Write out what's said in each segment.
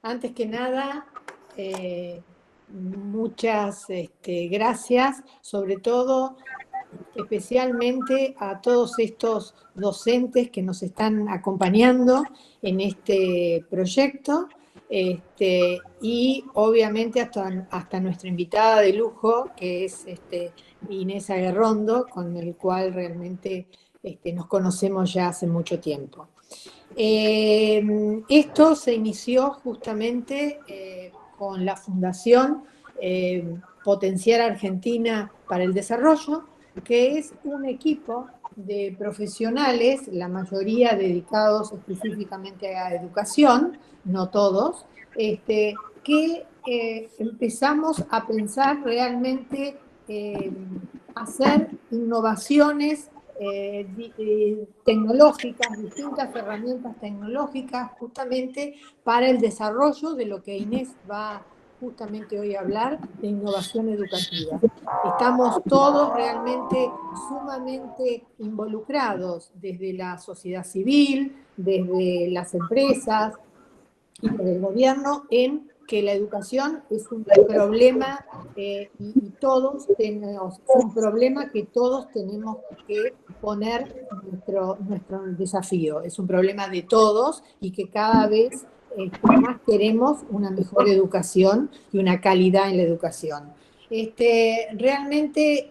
Antes que nada, muchas gracias, sobre todo, especialmente a todos estos docentes que nos están acompañando en este proyecto, y obviamente hasta nuestra invitada de lujo, que es Inés Aguerrondo, con el cual realmente nos conocemos ya hace mucho tiempo. Esto se inició justamente con la Fundación Potenciar Argentina para el Desarrollo, que es un equipo de profesionales, la mayoría dedicados específicamente a educación, no todos, que empezamos a pensar realmente hacer innovaciones tecnológicas, distintas herramientas tecnológicas justamente para el desarrollo de lo que Inés va justamente hoy a hablar, de innovación educativa. Estamos todos realmente sumamente involucrados desde la sociedad civil, desde las empresas y desde el gobierno en que la educación es un problema y todos tenemos, es un problema que todos tenemos que poner nuestro desafío. Es un problema de todos y que cada vez más queremos una mejor educación y una calidad en la educación. Realmente,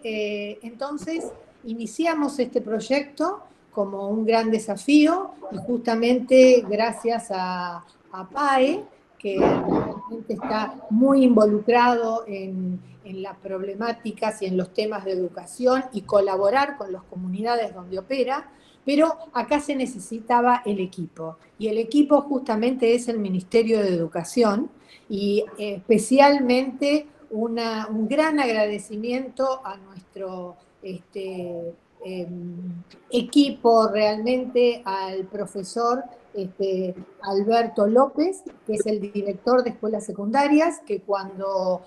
entonces, iniciamos este proyecto como un gran desafío y justamente gracias a PAE, que realmente está muy involucrado en las problemáticas y en los temas de educación y colaborar con las comunidades donde opera, pero acá se necesitaba el equipo, y el equipo justamente es el Ministerio de Educación, y especialmente un gran agradecimiento a nuestro equipo, realmente al profesor Alberto López, que es el director de escuelas secundarias, que cuando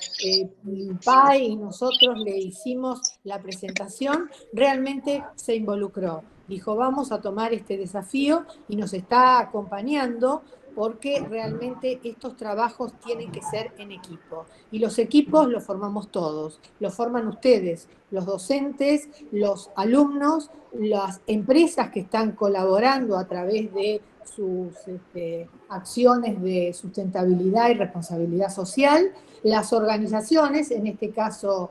PAE y nosotros le hicimos la presentación, realmente se involucró. Dijo, vamos a tomar este desafío, y nos está acompañando porque realmente estos trabajos tienen que ser en equipo. Y los equipos los formamos todos, los forman ustedes, los docentes, los alumnos, las empresas que están colaborando a través de sus acciones de sustentabilidad y responsabilidad social, las organizaciones, en este caso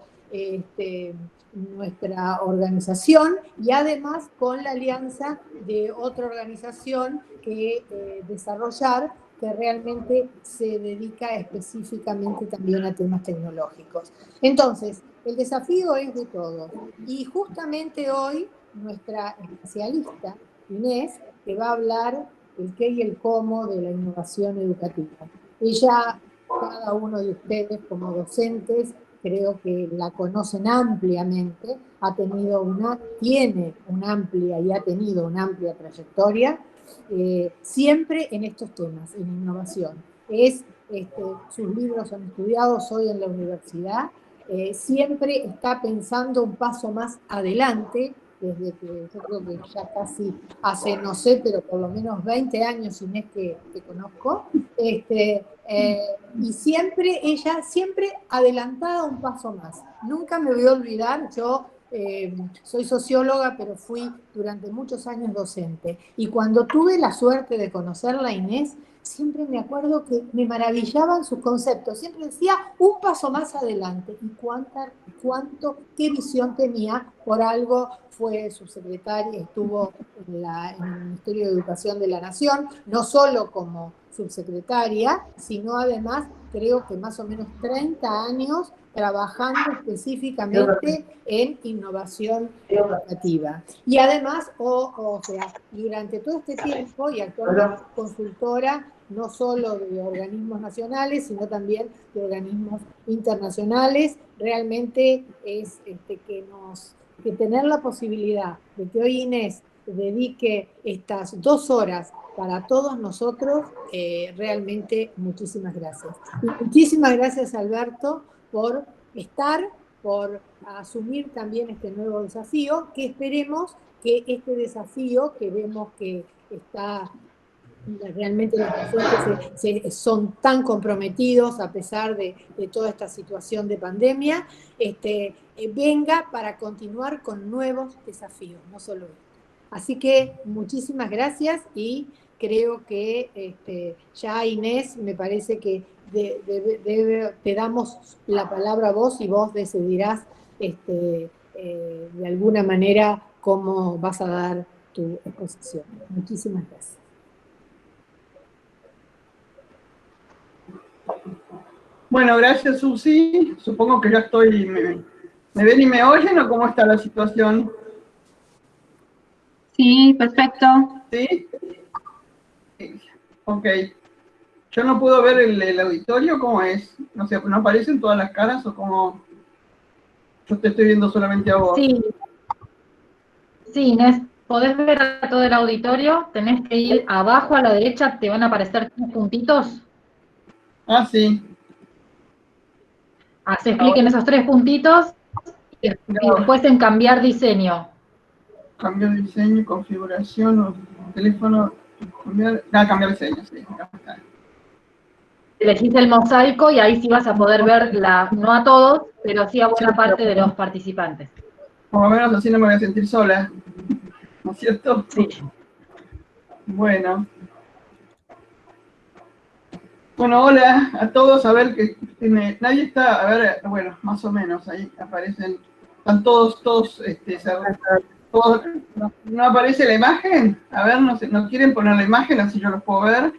nuestra organización, y además con la alianza de otra organización que desarrollar, que realmente se dedica específicamente también a temas tecnológicos. Entonces, el desafío es de todos. Y justamente hoy nuestra especialista, Inés, te va a hablar el qué y el cómo de la innovación educativa. Ella, cada uno de ustedes como docentes, creo que la conocen ampliamente, tiene una amplia y ha tenido una amplia trayectoria, siempre en estos temas, en innovación. Sus libros son estudiados hoy en la universidad, siempre está pensando un paso más adelante, desde que yo creo que ya casi hace, no sé, pero por lo menos 20 años, Inés, que te conozco, y ella siempre adelantada un paso más. Nunca me voy a olvidar, yo soy socióloga, pero fui durante muchos años docente. Y cuando tuve la suerte de conocerla, Inés, siempre me acuerdo que me maravillaban sus conceptos. Siempre decía un paso más adelante. Y qué visión tenía. Por algo fue subsecretaria, estuvo en el Ministerio de Educación de la Nación, no solo como subsecretaria, sino además creo que más o menos 30 años trabajando específicamente en innovación educativa. Y además, o sea, durante todo este tiempo, y actualmente es consultora no solo de organismos nacionales, sino también de organismos internacionales, realmente es que tener la posibilidad de que hoy Inés dedique estas 2 horas para todos nosotros, realmente muchísimas gracias. Y muchísimas gracias, Alberto, por estar, por asumir también este nuevo desafío, que esperemos que este desafío que vemos que está realmente los docentes son tan comprometidos a pesar de toda esta situación de pandemia, venga para continuar con nuevos desafíos, no solo esto. Así que muchísimas gracias y creo que ya Inés, me parece que te damos la palabra a vos y vos decidirás de alguna manera cómo vas a dar tu exposición. Muchísimas gracias. Bueno, gracias, Susi. Supongo que ya estoy... ¿Me ven y me oyen o cómo está la situación? Sí, perfecto. ¿Sí? Ok. Yo no puedo ver el auditorio, ¿cómo es? No sé, ¿no aparecen todas las caras o cómo? Yo te estoy viendo solamente a vos. Sí, Inés, podés ver a todo el auditorio, tenés que ir abajo a la derecha, te van a aparecer 3 puntitos. Ah, sí. Haces clic en esos 3 puntitos y después en cambiar diseño. Cambiar diseño, configuración, teléfono, cambiar diseño, sí. Elegís el mosaico y ahí sí vas a poder ver, no a todos, pero sí a buena parte de los participantes. Por lo menos así no me voy a sentir sola, ¿no es cierto? Sí. Bueno. Bueno, hola a todos, a ver que nadie está, a ver, bueno, más o menos, ahí aparecen, están todos, todos, ¿no aparece la imagen? A ver, ¿no quieren poner la imagen así yo los puedo ver?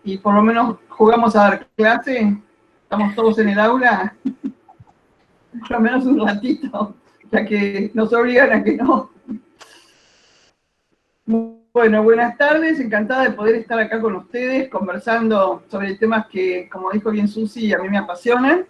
Y por lo menos jugamos a dar clase, estamos todos en el aula, por lo menos un ratito, ya que nos obligan a que no. Bueno, buenas tardes, encantada de poder estar acá con ustedes conversando sobre temas que, como dijo bien Susi, a mí me apasionan,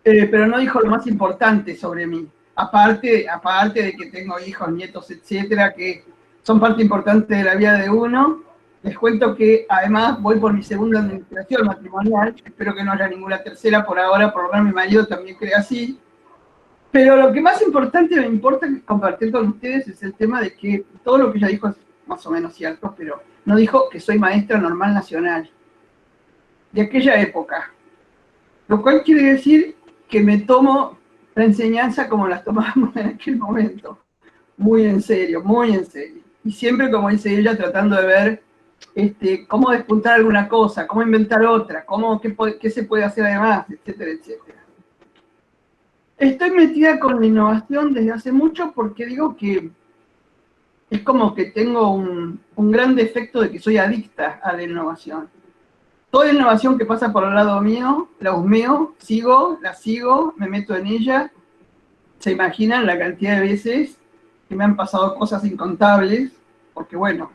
pero no dijo lo más importante sobre mí, aparte de que tengo hijos, nietos, etcétera, que son parte importante de la vida de uno. Les cuento que además voy por mi segunda administración matrimonial, espero que no haya ninguna tercera por ahora, por lo menos mi marido también cree así. Pero lo que más importante me importa compartir con ustedes es el tema de que todo lo que ella dijo es más o menos cierto, pero no dijo que soy maestra normal nacional de aquella época. Lo cual quiere decir que me tomo la enseñanza como las tomábamos en aquel momento. Muy en serio, muy en serio. Y siempre, como dice ella, tratando de ver cómo despuntar alguna cosa, cómo inventar otra, qué se puede hacer además, etcétera, etcétera. Estoy metida con la innovación desde hace mucho porque digo que es como que tengo un gran defecto de que soy adicta a la innovación. Toda innovación que pasa por el lado mío, la husmeo, la sigo, me meto en ella. Se imaginan la cantidad de veces que me han pasado cosas incontables, porque bueno,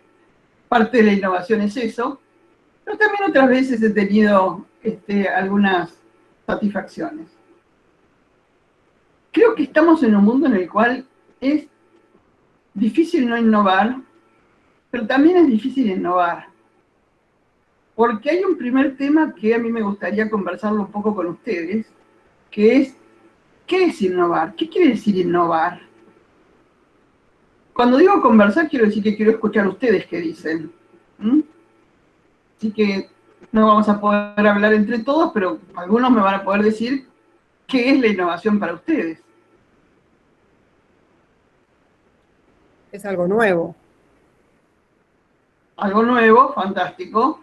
parte de la innovación es eso, pero también otras veces he tenido algunas satisfacciones. Creo que estamos en un mundo en el cual es difícil no innovar, pero también es difícil innovar. Porque hay un primer tema que a mí me gustaría conversarlo un poco con ustedes, que es, ¿qué es innovar? ¿Qué quiere decir innovar? Cuando digo conversar, quiero decir que quiero escuchar a ustedes qué dicen. Así que no vamos a poder hablar entre todos, pero algunos me van a poder decir qué es la innovación para ustedes. Es algo nuevo. Algo nuevo, fantástico,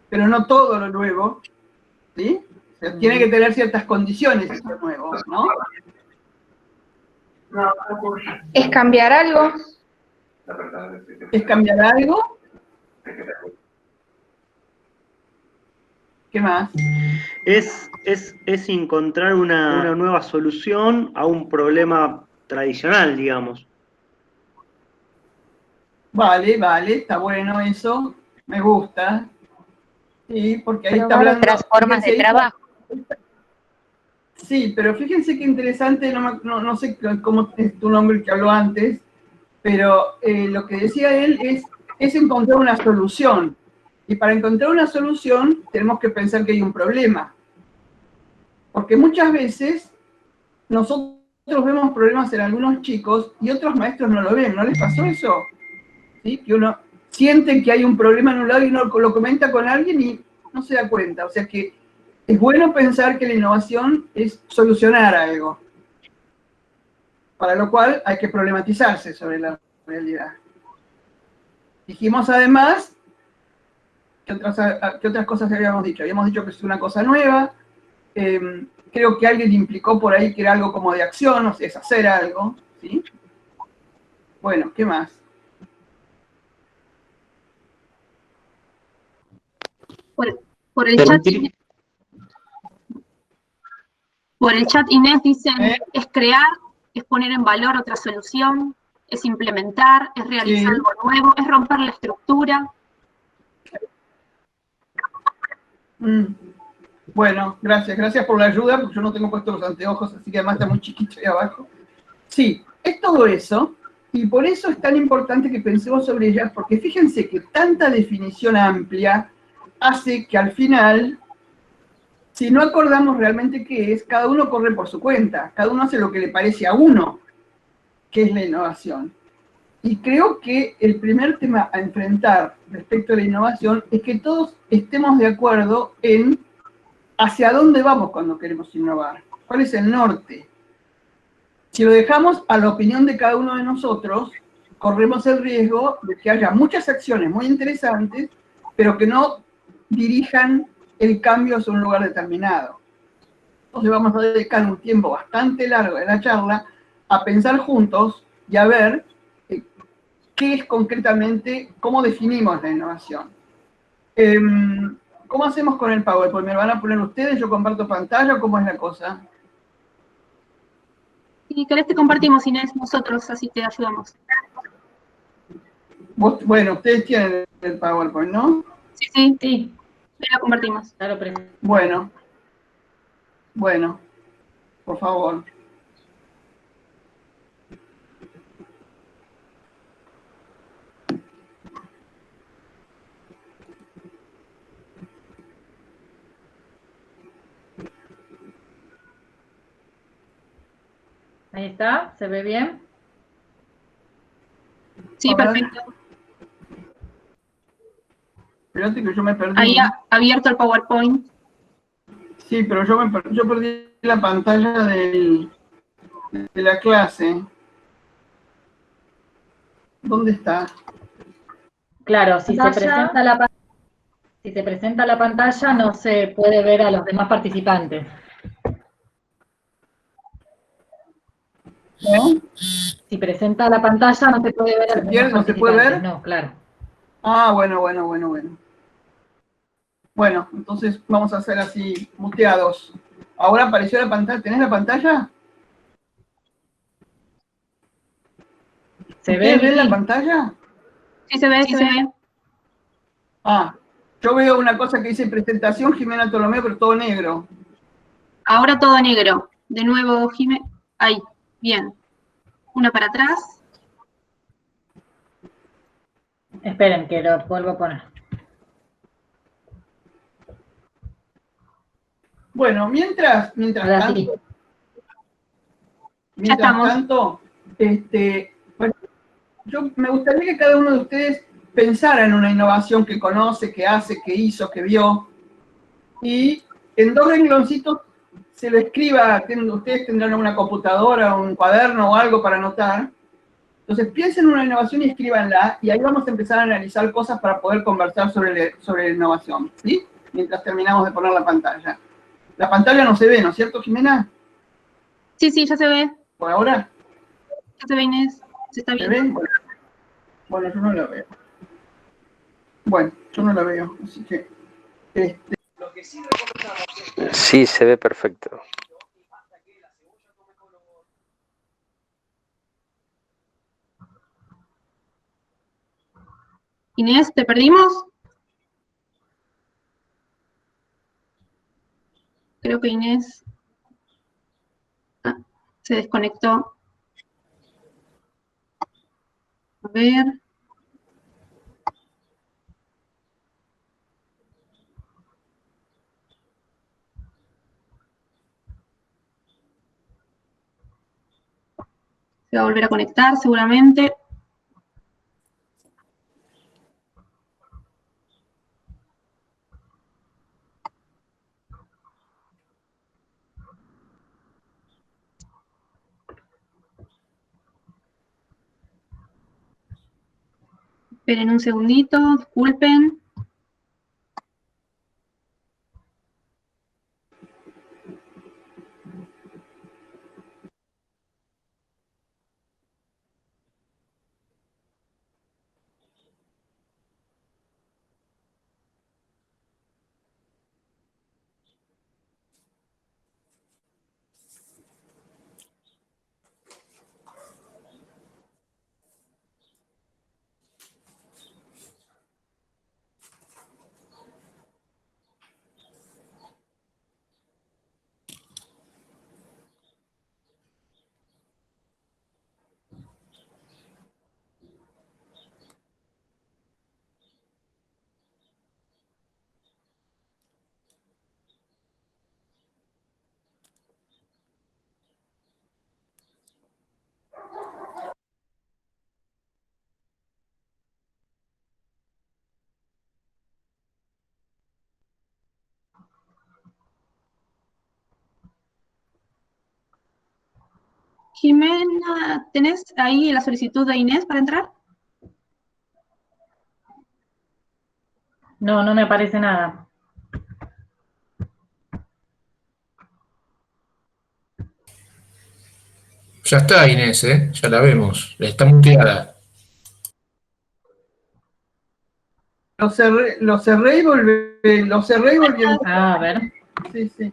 pero no todo lo nuevo, ¿sí? O sea, tiene que tener ciertas condiciones eso nuevo, ¿no? ¿Es cambiar algo? ¿Es cambiar algo? ¿Qué más? Es encontrar una nueva solución a un problema tradicional, digamos. Vale, está bueno eso, me gusta. Sí, porque ahí está hablando... otras formas de trabajo. Sí, pero fíjense qué interesante, no sé cómo es tu nombre que habló antes, pero lo que decía él es encontrar una solución. Y para encontrar una solución tenemos que pensar que hay un problema. Porque muchas veces nosotros vemos problemas en algunos chicos y otros maestros no lo ven. ¿No les pasó eso? ¿Sí? Que uno siente que hay un problema en un lado y no lo comenta con alguien y no se da cuenta. O sea que es bueno pensar que la innovación es solucionar algo, para lo cual hay que problematizarse sobre la realidad. Dijimos además, ¿qué otras cosas habíamos dicho? Habíamos dicho que es una cosa nueva, creo que alguien implicó por ahí que era algo como de acción, o sea, es hacer algo, ¿sí? Bueno, ¿qué más? Por el chat, Inés dicen, es crear, es poner en valor otra solución, es implementar, es realizar algo nuevo, es romper la estructura. Bueno, gracias por la ayuda, porque yo no tengo puestos los anteojos, así que además está muy chiquito ahí abajo. Sí, es todo eso, y por eso es tan importante que pensemos sobre ellas, porque fíjense que tanta definición amplia hace que al final, si no acordamos realmente qué es, cada uno corre por su cuenta, cada uno hace lo que le parece a uno, que es la innovación. Y creo que el primer tema a enfrentar respecto a la innovación es que todos estemos de acuerdo en hacia dónde vamos cuando queremos innovar, cuál es el norte. Si lo dejamos a la opinión de cada uno de nosotros, corremos el riesgo de que haya muchas acciones muy interesantes, pero que no dirijan el cambio hacia un lugar determinado. Entonces vamos a dedicar un tiempo bastante largo de la charla a pensar juntos y a ver qué es concretamente, cómo definimos la innovación. ¿Cómo hacemos con el PowerPoint? ¿Me van a poner ustedes? ¿Yo comparto pantalla? ¿Cómo es la cosa? Si querés te compartimos, Inés, nosotros, así te ayudamos. Bueno, ustedes tienen el PowerPoint, ¿no? Sí. Ya lo compartimos. Claro, Bueno, por favor. Ahí está, ¿se ve bien? Sí, perfecto. Espérate que yo me perdí. Ahí abierto el PowerPoint. Sí, pero yo perdí la pantalla de la clase. ¿Dónde está? Claro, si se presenta la pantalla no se puede ver a los demás participantes. ¿Eh? Si presenta la pantalla no se puede ver a los demás ¿No se puede participantes, ver? no, claro. Ah, bueno. Bueno, entonces vamos a hacer así, muteados. Ahora apareció la pantalla. ¿Tenés la pantalla? ¿Se ve, ¿Ustedes ven la Vicky? pantalla? Sí, se ve. Ah, yo veo una cosa que dice presentación Jimena Tolomé, pero todo negro. Ahora todo negro. De nuevo, Jimé. Ahí, bien. Una para atrás. Esperen, que lo vuelvo a poner. Bueno, mientras tanto, bueno, yo me gustaría que cada uno de ustedes pensara en una innovación que conoce, que hace, que hizo, que vio, y en 2 rengloncitos se lo escriba. Ustedes tendrán una computadora, un cuaderno o algo para anotar. Entonces piensen en una innovación y escríbanla, y ahí vamos a empezar a analizar cosas para poder conversar sobre la innovación, ¿sí? Mientras terminamos de poner la pantalla. La pantalla no se ve, ¿no es cierto, Jimena? Sí, ya se ve. ¿Por ahora? Ya se ve, Inés. Se está ¿Se viendo. ve? Bueno, yo no la veo. Bueno, yo no la veo, así que... Sí, se ve perfecto. Inés, ¿te perdimos? Creo que Inés se desconectó. A ver. Se va a volver a conectar seguramente. Esperen un segundito, disculpen. Jimena, ¿tenés ahí la solicitud de Inés para entrar? No, no me aparece nada. Ya está Inés, ¿eh? Ya la vemos. Está muteada. Lo cerré y volví a entrar. Ah, a ver. Sí, sí.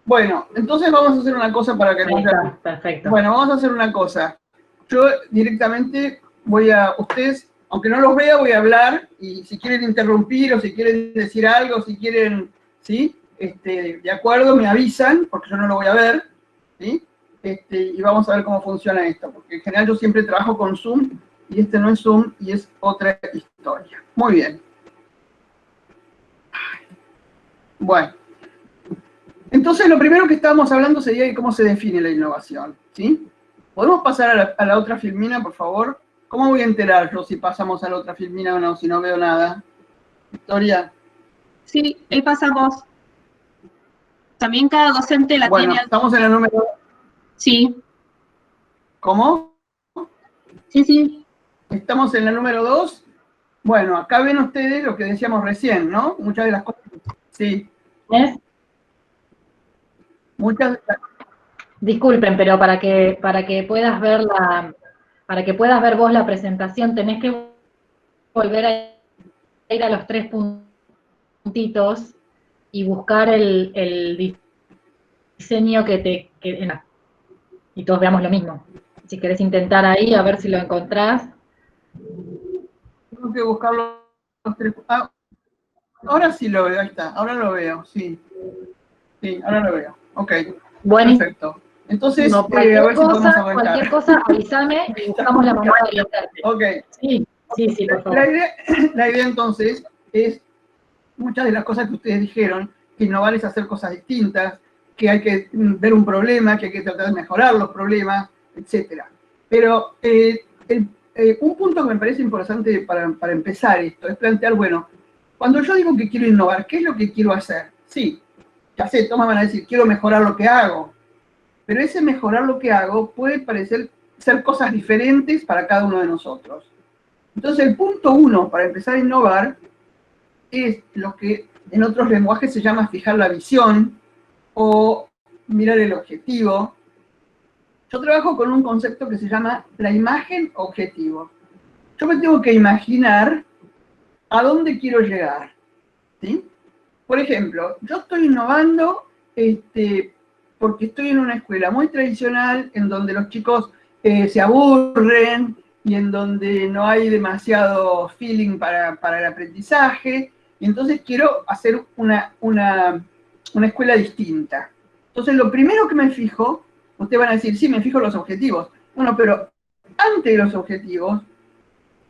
Bueno, entonces vamos a hacer una cosa para que Ahí está, perfecto. Bueno, vamos a hacer una cosa. Yo directamente ustedes, aunque no los vea, voy a hablar, y si quieren interrumpir o si quieren decir algo, si quieren, ¿sí? De acuerdo, me avisan, porque yo no lo voy a ver, ¿sí? Y vamos a ver cómo funciona esto, porque en general yo siempre trabajo con Zoom, y este no es Zoom, y es otra historia. Muy bien. Bueno. Entonces, lo primero que estábamos hablando sería de cómo se define la innovación, ¿sí? ¿Podemos pasar a la otra filmina, por favor? ¿Cómo voy a enterar yo si pasamos a la otra filmina o no, si no veo nada? Victoria. Sí, ahí pasamos. También cada docente la Bueno, tiene. estamos en la número... Sí. ¿Cómo? Sí, sí. Estamos en la número 2. Bueno, acá ven ustedes lo que decíamos recién, ¿no? Muchas de las cosas... Sí. ¿Ves? Muchas... Disculpen, pero para que puedas ver vos la presentación, tenés que volver a ir a los 3 puntitos y buscar el diseño y todos veamos lo mismo. Si querés intentar ahí, a ver si lo encontrás. Tengo que buscar los 3... Ah, ahora sí lo veo, ahí está. Ahora lo veo, sí. Sí, ahora lo veo. Ok. Bueno, perfecto. Entonces, no, a ver si podemos arrancar. cualquier cosa, avísame y buscamos la manera de orientarte. Ok. Sí, por favor. La idea entonces es, muchas de las cosas que ustedes dijeron, que innovar es hacer cosas distintas, que hay que ver un problema, que hay que tratar de mejorar los problemas, etc. Pero un punto que me parece importante para empezar esto es plantear, bueno, cuando yo digo que quiero innovar, ¿qué es lo que quiero hacer? Sí, ya sé, todos van a decir, quiero mejorar lo que hago, pero ese mejorar lo que hago puede parecer ser cosas diferentes para cada uno de nosotros. Entonces, el punto 1 para empezar a innovar es lo que en otros lenguajes se llama fijar la visión o mirar el objetivo. Yo trabajo con un concepto que se llama la imagen objetivo. Yo me tengo que imaginar a dónde quiero llegar, ¿sí? Por ejemplo, yo estoy innovando porque estoy en una escuela muy tradicional en donde los chicos se aburren y en donde no hay demasiado feeling para el aprendizaje, y entonces quiero hacer una escuela distinta. Entonces, lo primero que me fijo, ustedes van a decir, sí, me fijo los objetivos. Bueno, pero antes de los objetivos,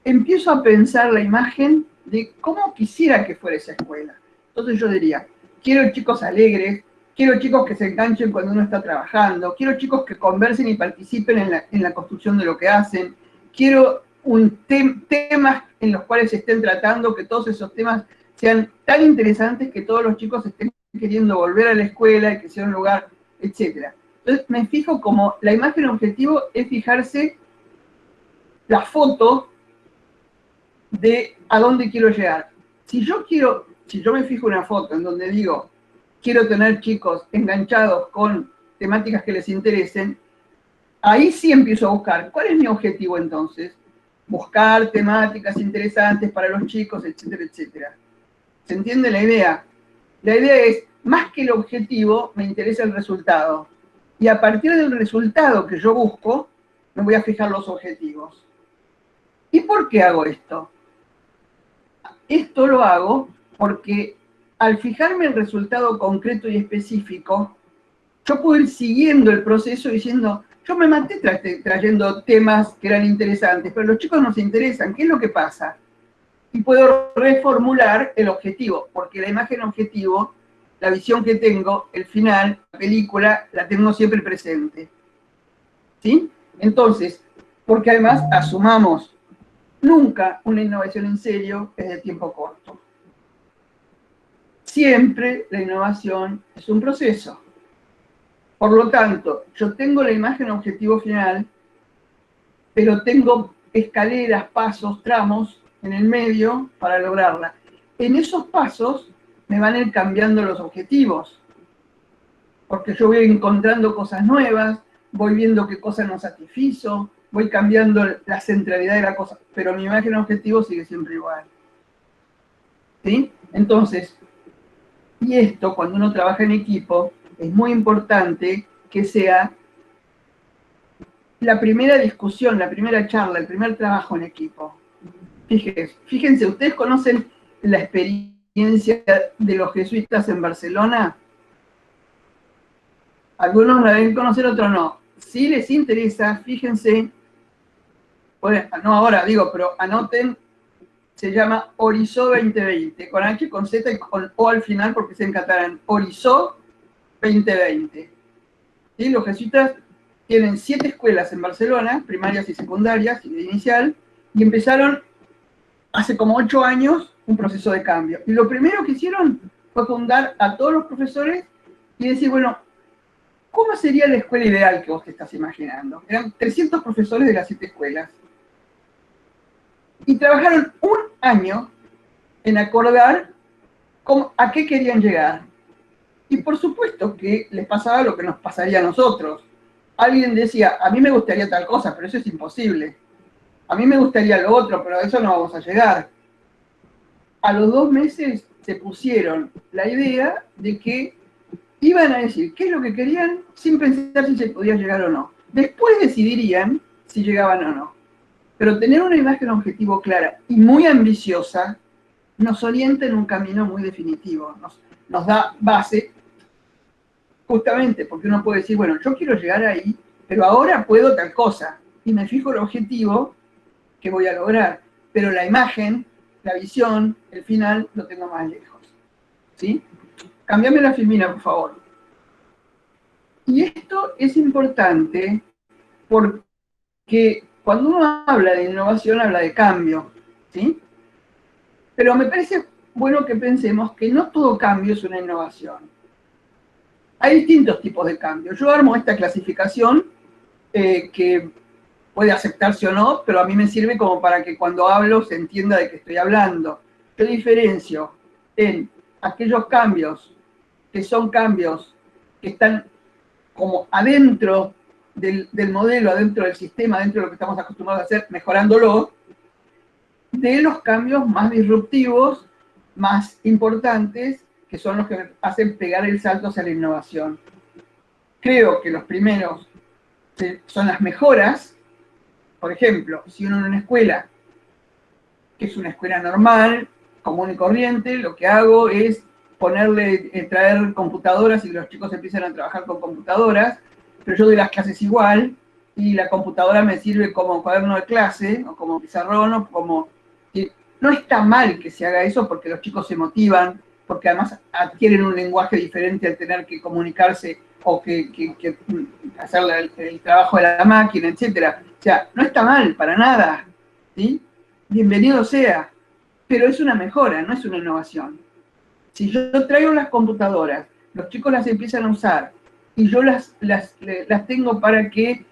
empiezo a pensar la imagen de cómo quisiera que fuera esa escuela. Entonces yo diría, quiero chicos alegres, quiero chicos que se enganchen cuando uno está trabajando, quiero chicos que conversen y participen en la construcción de lo que hacen, quiero temas en los cuales se estén tratando, que todos esos temas sean tan interesantes que todos los chicos estén queriendo volver a la escuela y que sea un lugar, etc. Entonces me fijo como la imagen objetivo es fijarse la foto de a dónde quiero llegar. Si yo me fijo una foto en donde digo, quiero tener chicos enganchados con temáticas que les interesen, ahí sí empiezo a buscar, ¿cuál es mi objetivo entonces? Buscar temáticas interesantes para los chicos, etcétera, etcétera. ¿Se entiende la idea? La idea es, más que el objetivo, me interesa el resultado. Y a partir del resultado que yo busco, me voy a fijar los objetivos. ¿Y por qué hago esto? Esto lo hago porque al fijarme el resultado concreto y específico, yo puedo ir siguiendo el proceso diciendo, yo me maté trayendo temas que eran interesantes, pero los chicos no se interesan, ¿qué es lo que pasa? Y puedo reformular el objetivo, porque la imagen objetivo, la visión que tengo, el final, la película, la tengo siempre presente. ¿Sí? Entonces, porque además asumamos, nunca una innovación en serio es de tiempo corto. Siempre la innovación es un proceso. Por lo tanto, yo tengo la imagen objetivo final, pero tengo escaleras, pasos, tramos en el medio para lograrla. En esos pasos me van a ir cambiando los objetivos, porque yo voy encontrando cosas nuevas, voy viendo qué cosas no satisfizo, voy cambiando la centralidad de la cosa, pero mi imagen objetivo sigue siempre igual. ¿Sí? Entonces, y esto, cuando uno trabaja en equipo, es muy importante que sea la primera discusión, la primera charla, el primer trabajo en equipo. Fíjense, ¿ustedes conocen la experiencia de los jesuitas en Barcelona? Algunos la deben conocer, otros no. Si les interesa, fíjense, bueno, no ahora digo, pero anoten, se llama Horizó 2020, con H, con Z y con O al final porque es en catalán. Horizó 2020. ¿Sí? Los jesuitas tienen 7 escuelas en Barcelona, primarias y secundarias, y de inicial, y empezaron hace como 8 años un proceso de cambio. Y lo primero que hicieron fue fundar a todos los profesores y decir, bueno, ¿cómo sería la escuela ideal que vos te estás imaginando? Eran 300 profesores de las 7 escuelas. Y trabajaron un año en acordar a qué querían llegar. Y por supuesto que les pasaba lo que nos pasaría a nosotros. Alguien decía, a mí me gustaría tal cosa, pero eso es imposible. A mí me gustaría lo otro, pero a eso no vamos a llegar. A los 2 meses se pusieron la idea de que iban a decir qué es lo que querían sin pensar si se podía llegar o no. Después decidirían si llegaban o no. Pero tener una imagen objetivo clara y muy ambiciosa nos orienta en un camino muy definitivo, nos da base, justamente porque uno puede decir, bueno, yo quiero llegar ahí, pero ahora puedo tal cosa, y me fijo el objetivo que voy a lograr, pero la imagen, la visión, el final, lo tengo más lejos. ¿Sí? Cámbiame la filmina, por favor. Y esto es importante porque cuando uno habla de innovación, habla de cambio, ¿sí? Pero me parece bueno que pensemos que no todo cambio es una innovación. Hay distintos tipos de cambio. Yo armo esta clasificación que puede aceptarse o no, pero a mí me sirve como para que cuando hablo se entienda de qué estoy hablando. Yo diferencio en aquellos cambios que son cambios que están como adentro del modelo, adentro del sistema, adentro de lo que estamos acostumbrados a hacer, mejorándolo, de los cambios más disruptivos, más importantes, que son los que me hacen pegar el salto hacia la innovación. Creo que los primeros son las mejoras. Por ejemplo, si uno en una escuela, que es una escuela normal, común y corriente, lo que hago es traer computadoras y los chicos empiezan a trabajar con computadoras, pero yo doy las clases igual, y la computadora me sirve como cuaderno de clase, o como pizarrón, o como... No está mal que se haga eso porque los chicos se motivan, porque además adquieren un lenguaje diferente al tener que comunicarse o que hacer el trabajo de la máquina, etc. O sea, no está mal, para nada, ¿sí? Bienvenido sea, pero es una mejora, no es una innovación. Si yo traigo las computadoras, los chicos las empiezan a usar, y yo las tengo para que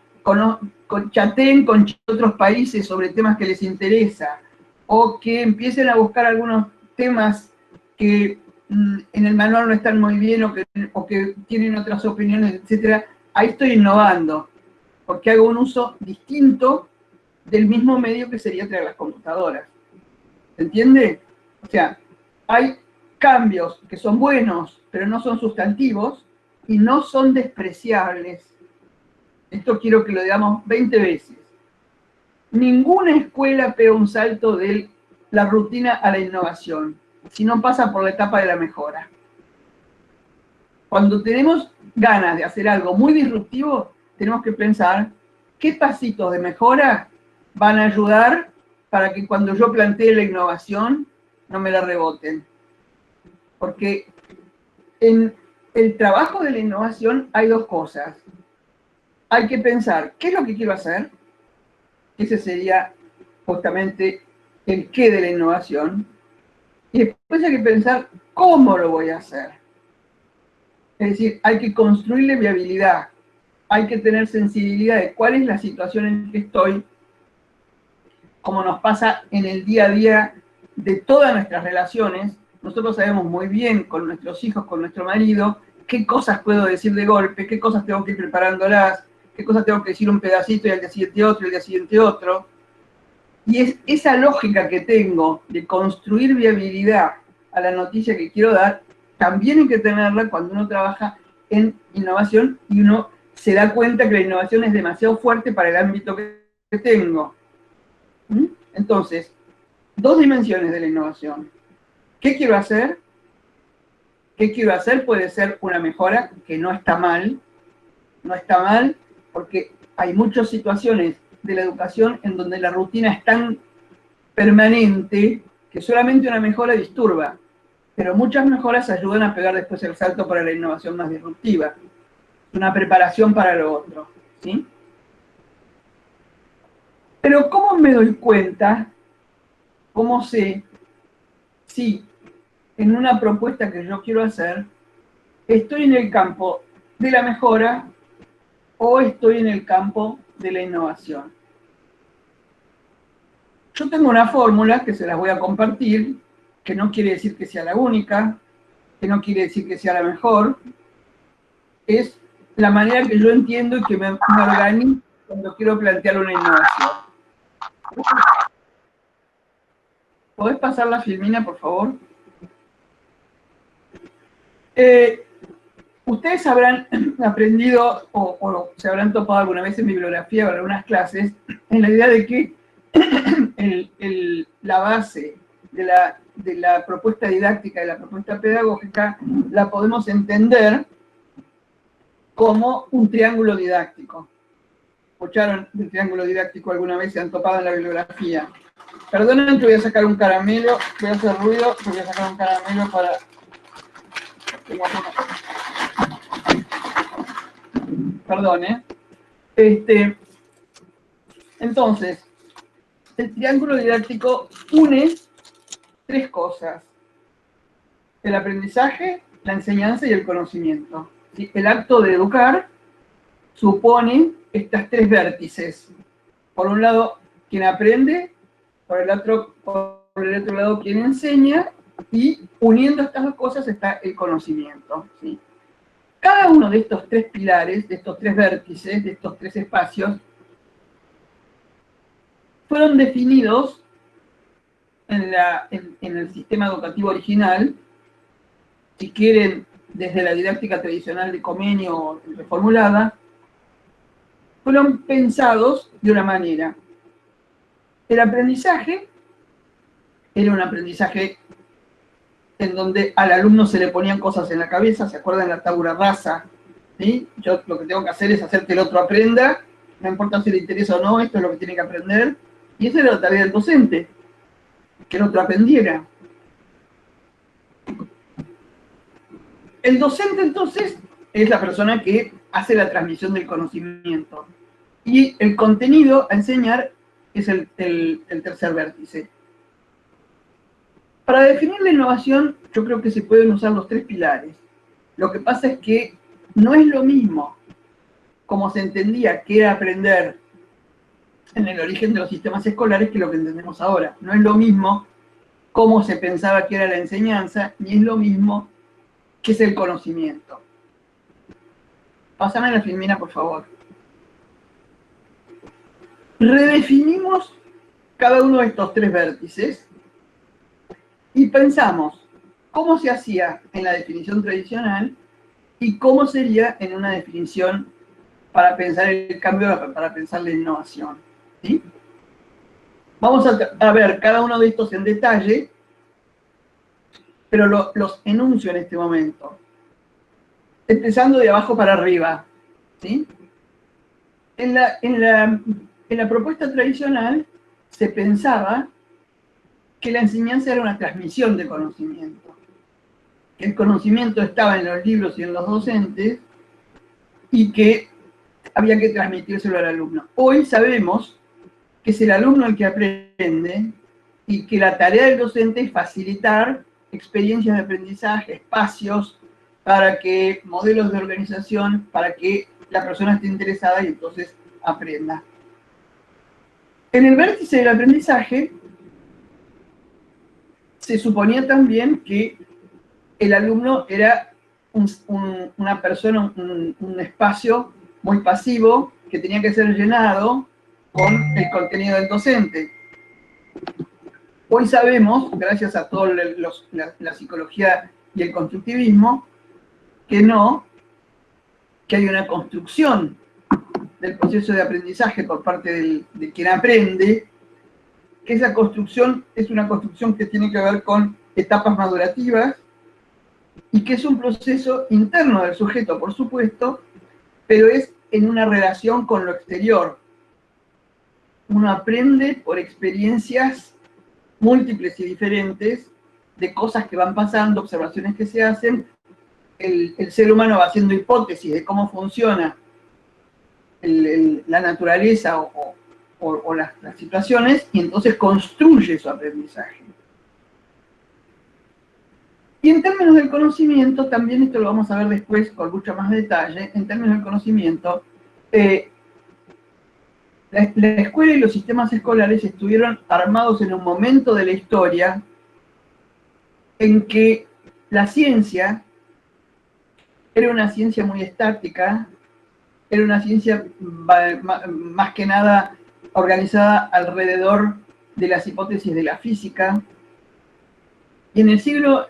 chateen con otros países sobre temas que les interesa, o que empiecen a buscar algunos temas que en el manual no están muy bien o que tienen otras opiniones, etc. Ahí estoy innovando, porque hago un uso distinto del mismo medio que sería traer las computadoras. ¿Se entiende? O sea, hay cambios que son buenos, pero no son sustantivos y no son despreciables. Esto quiero que lo digamos 20 veces. Ninguna escuela pega un salto de la rutina a la innovación, si no pasa por la etapa de la mejora. Cuando tenemos ganas de hacer algo muy disruptivo, tenemos que pensar qué pasitos de mejora van a ayudar para que cuando yo plantee la innovación no me la reboten. Porque en el trabajo de la innovación hay dos cosas. Hay que pensar qué es lo que quiero hacer. Ese sería justamente el qué de la innovación. Y después hay que pensar cómo lo voy a hacer. Es decir, hay que construirle viabilidad. Hay que tener sensibilidad de cuál es la situación en que estoy, como nos pasa en el día a día de todas nuestras relaciones. Nosotros sabemos muy bien con nuestros hijos, con nuestro marido, qué cosas puedo decir de golpe, qué cosas tengo que ir preparándolas, qué cosas tengo que decir un pedacito y al día siguiente otro, y al día siguiente otro. Y es esa lógica que tengo de construir viabilidad a la noticia que quiero dar, también hay que tenerla cuando uno trabaja en innovación y uno se da cuenta que la innovación es demasiado fuerte para el ámbito que tengo. Entonces, dos dimensiones de la innovación. ¿Qué quiero hacer? ¿Qué quiero hacer? Puede ser una mejora, que no está mal. No está mal porque hay muchas situaciones de la educación en donde la rutina es tan permanente que solamente una mejora disturba. Pero muchas mejoras ayudan a pegar después el salto para la innovación más disruptiva. Una preparación para lo otro, ¿sí? Pero ¿cómo me doy cuenta? ¿Cómo sé si en una propuesta que yo quiero hacer estoy en el campo de la mejora o estoy en el campo de la innovación? Yo tengo una fórmula que se las voy a compartir, que no quiere decir que sea la única, que no quiere decir que sea la mejor. Es la manera que yo entiendo y que me organizo cuando quiero plantear una innovación. ¿Podés pasar la filmina, por favor? Ustedes habrán aprendido o se habrán topado alguna vez en bibliografía o en algunas clases en la idea de que la base de la propuesta didáctica, de la propuesta pedagógica, la podemos entender como un triángulo didáctico. ¿Escucharon el triángulo didáctico alguna vez? Se han topado en la bibliografía. Perdonen que voy a sacar un caramelo, voy a hacer ruido, voy a sacar un caramelo para... Perdón, Entonces, el triángulo didáctico une tres cosas: el aprendizaje, la enseñanza y el conocimiento. ¿Sí? El acto de educar supone estas tres vértices. Por un lado, quien aprende, por el otro lado, quien enseña, y uniendo estas dos cosas está el conocimiento. ¿Sí? Cada uno de estos tres pilares, de estos tres vértices, de estos tres espacios, fueron definidos en el sistema educativo original, si quieren, desde la didáctica tradicional de Comenio reformulada, fueron pensados de una manera. El aprendizaje era un aprendizaje en donde al alumno se le ponían cosas en la cabeza, ¿se acuerdan de la tabula rasa? ¿Sí? Yo lo que tengo que hacer es hacer que el otro aprenda, no importa si le interesa o no, esto es lo que tiene que aprender, y esa era la tarea del docente, que el otro aprendiera. El docente, entonces, es la persona que hace la transmisión del conocimiento. Y el contenido a enseñar es el tercer vértice. Para definir la innovación, yo creo que se pueden usar los tres pilares. Lo que pasa es que no es lo mismo como se entendía que era aprender en el origen de los sistemas escolares que lo que entendemos ahora. No es lo mismo cómo se pensaba que era la enseñanza, ni es lo mismo que es el conocimiento. Pásame la filmina, por favor. Redefinimos cada uno de estos tres vértices y pensamos cómo se hacía en la definición tradicional y cómo sería en una definición para pensar el cambio, para pensar la innovación. ¿Sí? Vamos a ver cada uno de estos en detalle, pero los enuncio en este momento. Empezando de abajo para arriba. ¿Sí? En la propuesta tradicional se pensaba que la enseñanza era una transmisión de conocimiento. Que el conocimiento estaba en los libros y en los docentes y que había que transmitírselo al alumno. Hoy sabemos que es el alumno el que aprende y que la tarea del docente es facilitar experiencias de aprendizaje, espacios para que, modelos de organización, para que la persona esté interesada y entonces aprenda. En el vértice del aprendizaje se suponía también que el alumno era una persona, un espacio muy pasivo que tenía que ser llenado con el contenido del docente. Hoy sabemos, gracias a toda la psicología y el constructivismo, que no, que hay una construcción del proceso de aprendizaje por parte de quien aprende, que esa construcción es una construcción que tiene que ver con etapas madurativas y que es un proceso interno del sujeto, por supuesto, pero es en una relación con lo exterior. Uno aprende por experiencias múltiples y diferentes de cosas que van pasando, observaciones que se hacen. El ser humano va haciendo hipótesis de cómo funciona la naturaleza o las situaciones y entonces construye su aprendizaje. Y en términos del conocimiento, también esto lo vamos a ver después con mucho más detalle, en términos del conocimiento, la escuela y los sistemas escolares estuvieron armados en un momento de la historia en que la ciencia era una ciencia muy estática, era una ciencia más que nada organizada alrededor de las hipótesis de la física. Y en el siglo,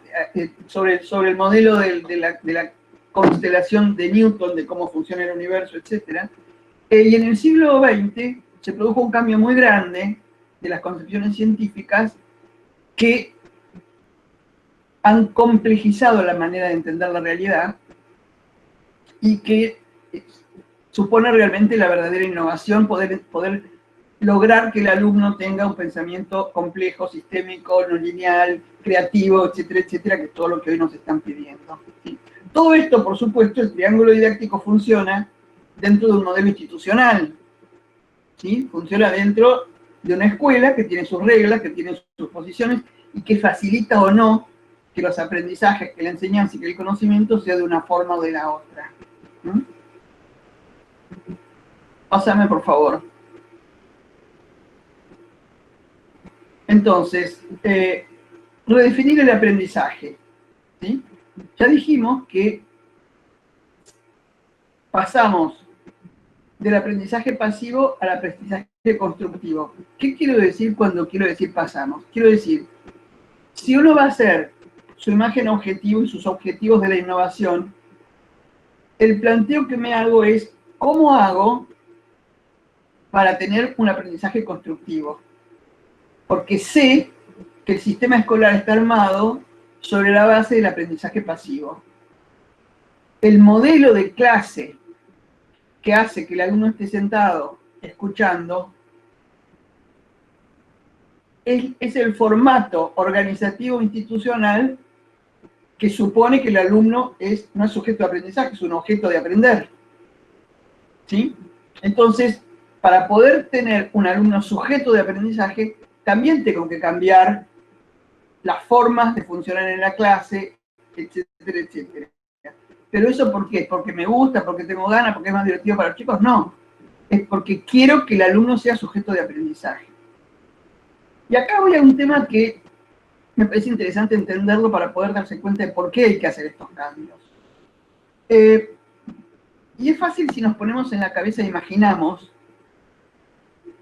sobre el modelo de la constelación de Newton, de cómo funciona el universo, etc. Y en el siglo XX se produjo un cambio muy grande de las concepciones científicas que han complejizado la manera de entender la realidad y que supone realmente la verdadera innovación, poder lograr que el alumno tenga un pensamiento complejo, sistémico, no lineal, creativo, etcétera, etcétera, que es todo lo que hoy nos están pidiendo. ¿Sí? Todo esto, por supuesto, el triángulo didáctico funciona dentro de un modelo institucional. ¿Sí? Funciona dentro de una escuela que tiene sus reglas, que tiene sus posiciones y que facilita o no que los aprendizajes, que la enseñanza y que el conocimiento sea de una forma o de la otra. ¿Mm? Pásame, por favor. Entonces, redefinir el aprendizaje. ¿Sí? Ya dijimos que pasamos del aprendizaje pasivo al aprendizaje constructivo. ¿Qué quiero decir cuando quiero decir pasamos? Quiero decir, si uno va a hacer su imagen objetivo y sus objetivos de la innovación, el planteo que me hago es, ¿cómo hago para tener un aprendizaje constructivo? Porque sé que el sistema escolar está armado sobre la base del aprendizaje pasivo. El modelo de clase que hace que el alumno esté sentado escuchando es el formato organizativo institucional que supone que el alumno no es sujeto de aprendizaje, es un objeto de aprender. ¿Sí? Entonces, para poder tener un alumno sujeto de aprendizaje, también tengo que cambiar las formas de funcionar en la clase, etcétera, etcétera. ¿Pero eso por qué? ¿Porque me gusta? ¿Porque tengo ganas? ¿Porque es más divertido para los chicos? No. es porque quiero que el alumno sea sujeto de aprendizaje. Y acá voy a un tema que me parece interesante entenderlo para poder darse cuenta de por qué hay que hacer estos cambios. Y es fácil si nos ponemos en la cabeza e imaginamos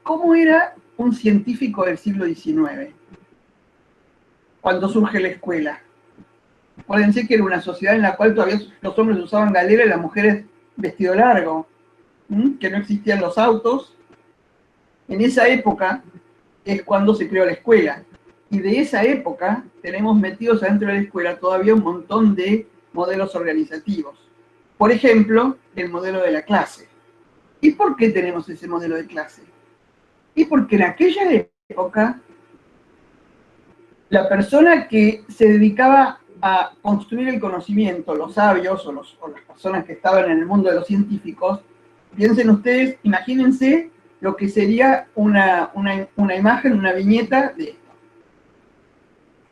cómo era un científico del siglo XIX, cuando surge la escuela. Acuérdense que era una sociedad en la cual todavía los hombres usaban galera y las mujeres vestido largo, que no existían los autos. En esa época es cuando se creó la escuela. Y de esa época tenemos metidos adentro de la escuela todavía un montón de modelos organizativos. Por ejemplo, el modelo de la clase. ¿Y por qué tenemos ese modelo de clase? Y porque en aquella época la persona que se dedicaba a construir el conocimiento, los sabios o las personas que estaban en el mundo de los científicos, piensen ustedes, imagínense lo que sería una imagen, una viñeta de esto.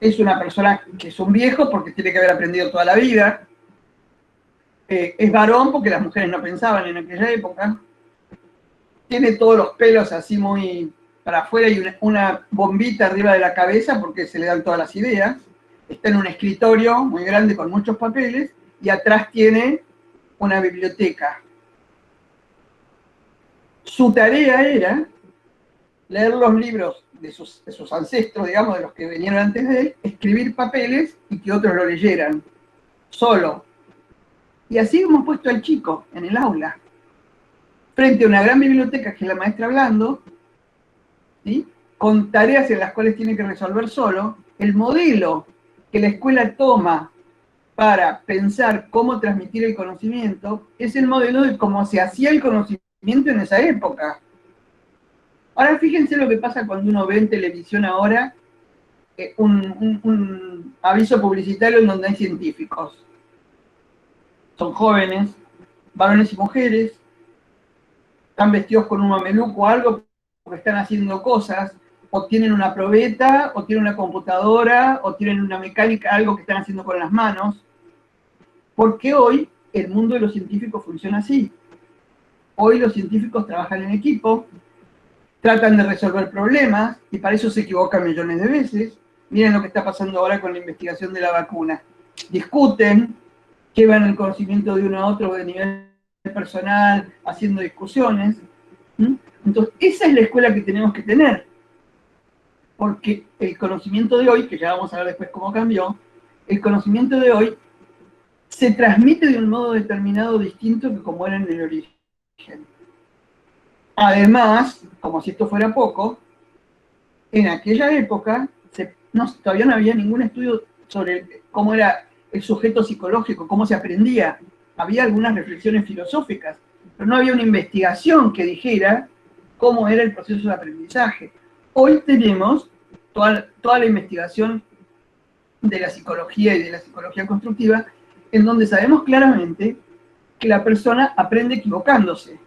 Es una persona que es un viejo porque tiene que haber aprendido toda la vida, es varón porque las mujeres no pensaban en aquella época, tiene todos los pelos así muy para afuera y una bombita arriba de la cabeza porque se le dan todas las ideas, está en un escritorio muy grande con muchos papeles y atrás tiene una biblioteca. Su tarea era leer los libros de sus ancestros, digamos, de los que vinieron antes de él, escribir papeles y que otros lo leyeran, solo. Y así hemos puesto al chico en el aula, frente a una gran biblioteca que es la maestra hablando, ¿sí?, con tareas en las cuales tiene que resolver solo. El modelo que la escuela toma para pensar cómo transmitir el conocimiento es el modelo de cómo se hacía el conocimiento en esa época. Ahora fíjense lo que pasa cuando uno ve en televisión ahora un aviso publicitario en donde hay científicos. Son jóvenes, varones y mujeres, están vestidos con un mameluco o algo porque están haciendo cosas, o tienen una probeta, o tienen una computadora, o tienen una mecánica, algo que están haciendo con las manos. Porque hoy el mundo de los científicos funciona así. Hoy los científicos trabajan en equipo, tratan de resolver problemas, y para eso se equivocan millones de veces. Miren lo que está pasando ahora con la investigación de la vacuna. Discuten, llevan el conocimiento de uno a otro de nivel personal, haciendo discusiones. Entonces, esa es la escuela que tenemos que tener. Porque el conocimiento de hoy, que ya vamos a ver después cómo cambió, el conocimiento de hoy se transmite de un modo determinado distinto que como era en el origen. Además, como si esto fuera poco, en aquella época todavía no había ningún estudio sobre cómo era el sujeto psicológico, cómo se aprendía. Había algunas reflexiones filosóficas, pero no había una investigación que dijera cómo era el proceso de aprendizaje. Hoy tenemos toda la investigación de la psicología y de la psicología constructiva, en donde sabemos claramente que la persona aprende equivocándose,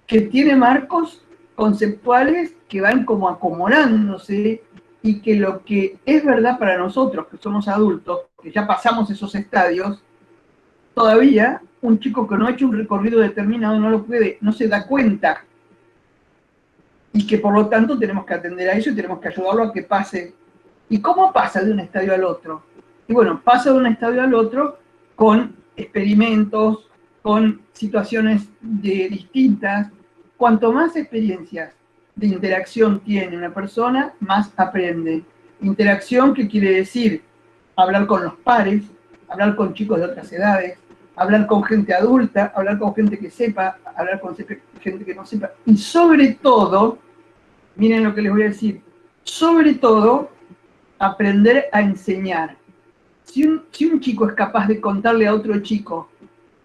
que tiene marcos conceptuales que van como acomodándose, y que lo que es verdad para nosotros, que somos adultos, que ya pasamos esos estadios, todavía un chico que no ha hecho un recorrido determinado no se da cuenta, y que por lo tanto tenemos que atender a eso y tenemos que ayudarlo a que pase. ¿Y cómo pasa de un estadio al otro? Y bueno, pasa de un estadio al otro con experimentos, con situaciones distintas. Cuanto más experiencias de interacción tiene una persona, más aprende. Interacción, ¿qué quiere decir? Hablar con los pares, hablar con chicos de otras edades, hablar con gente adulta, hablar con gente que sepa, hablar con gente que no sepa. Y sobre todo, miren lo que les voy a decir, sobre todo, aprender a enseñar. Si un chico es capaz de contarle a otro chico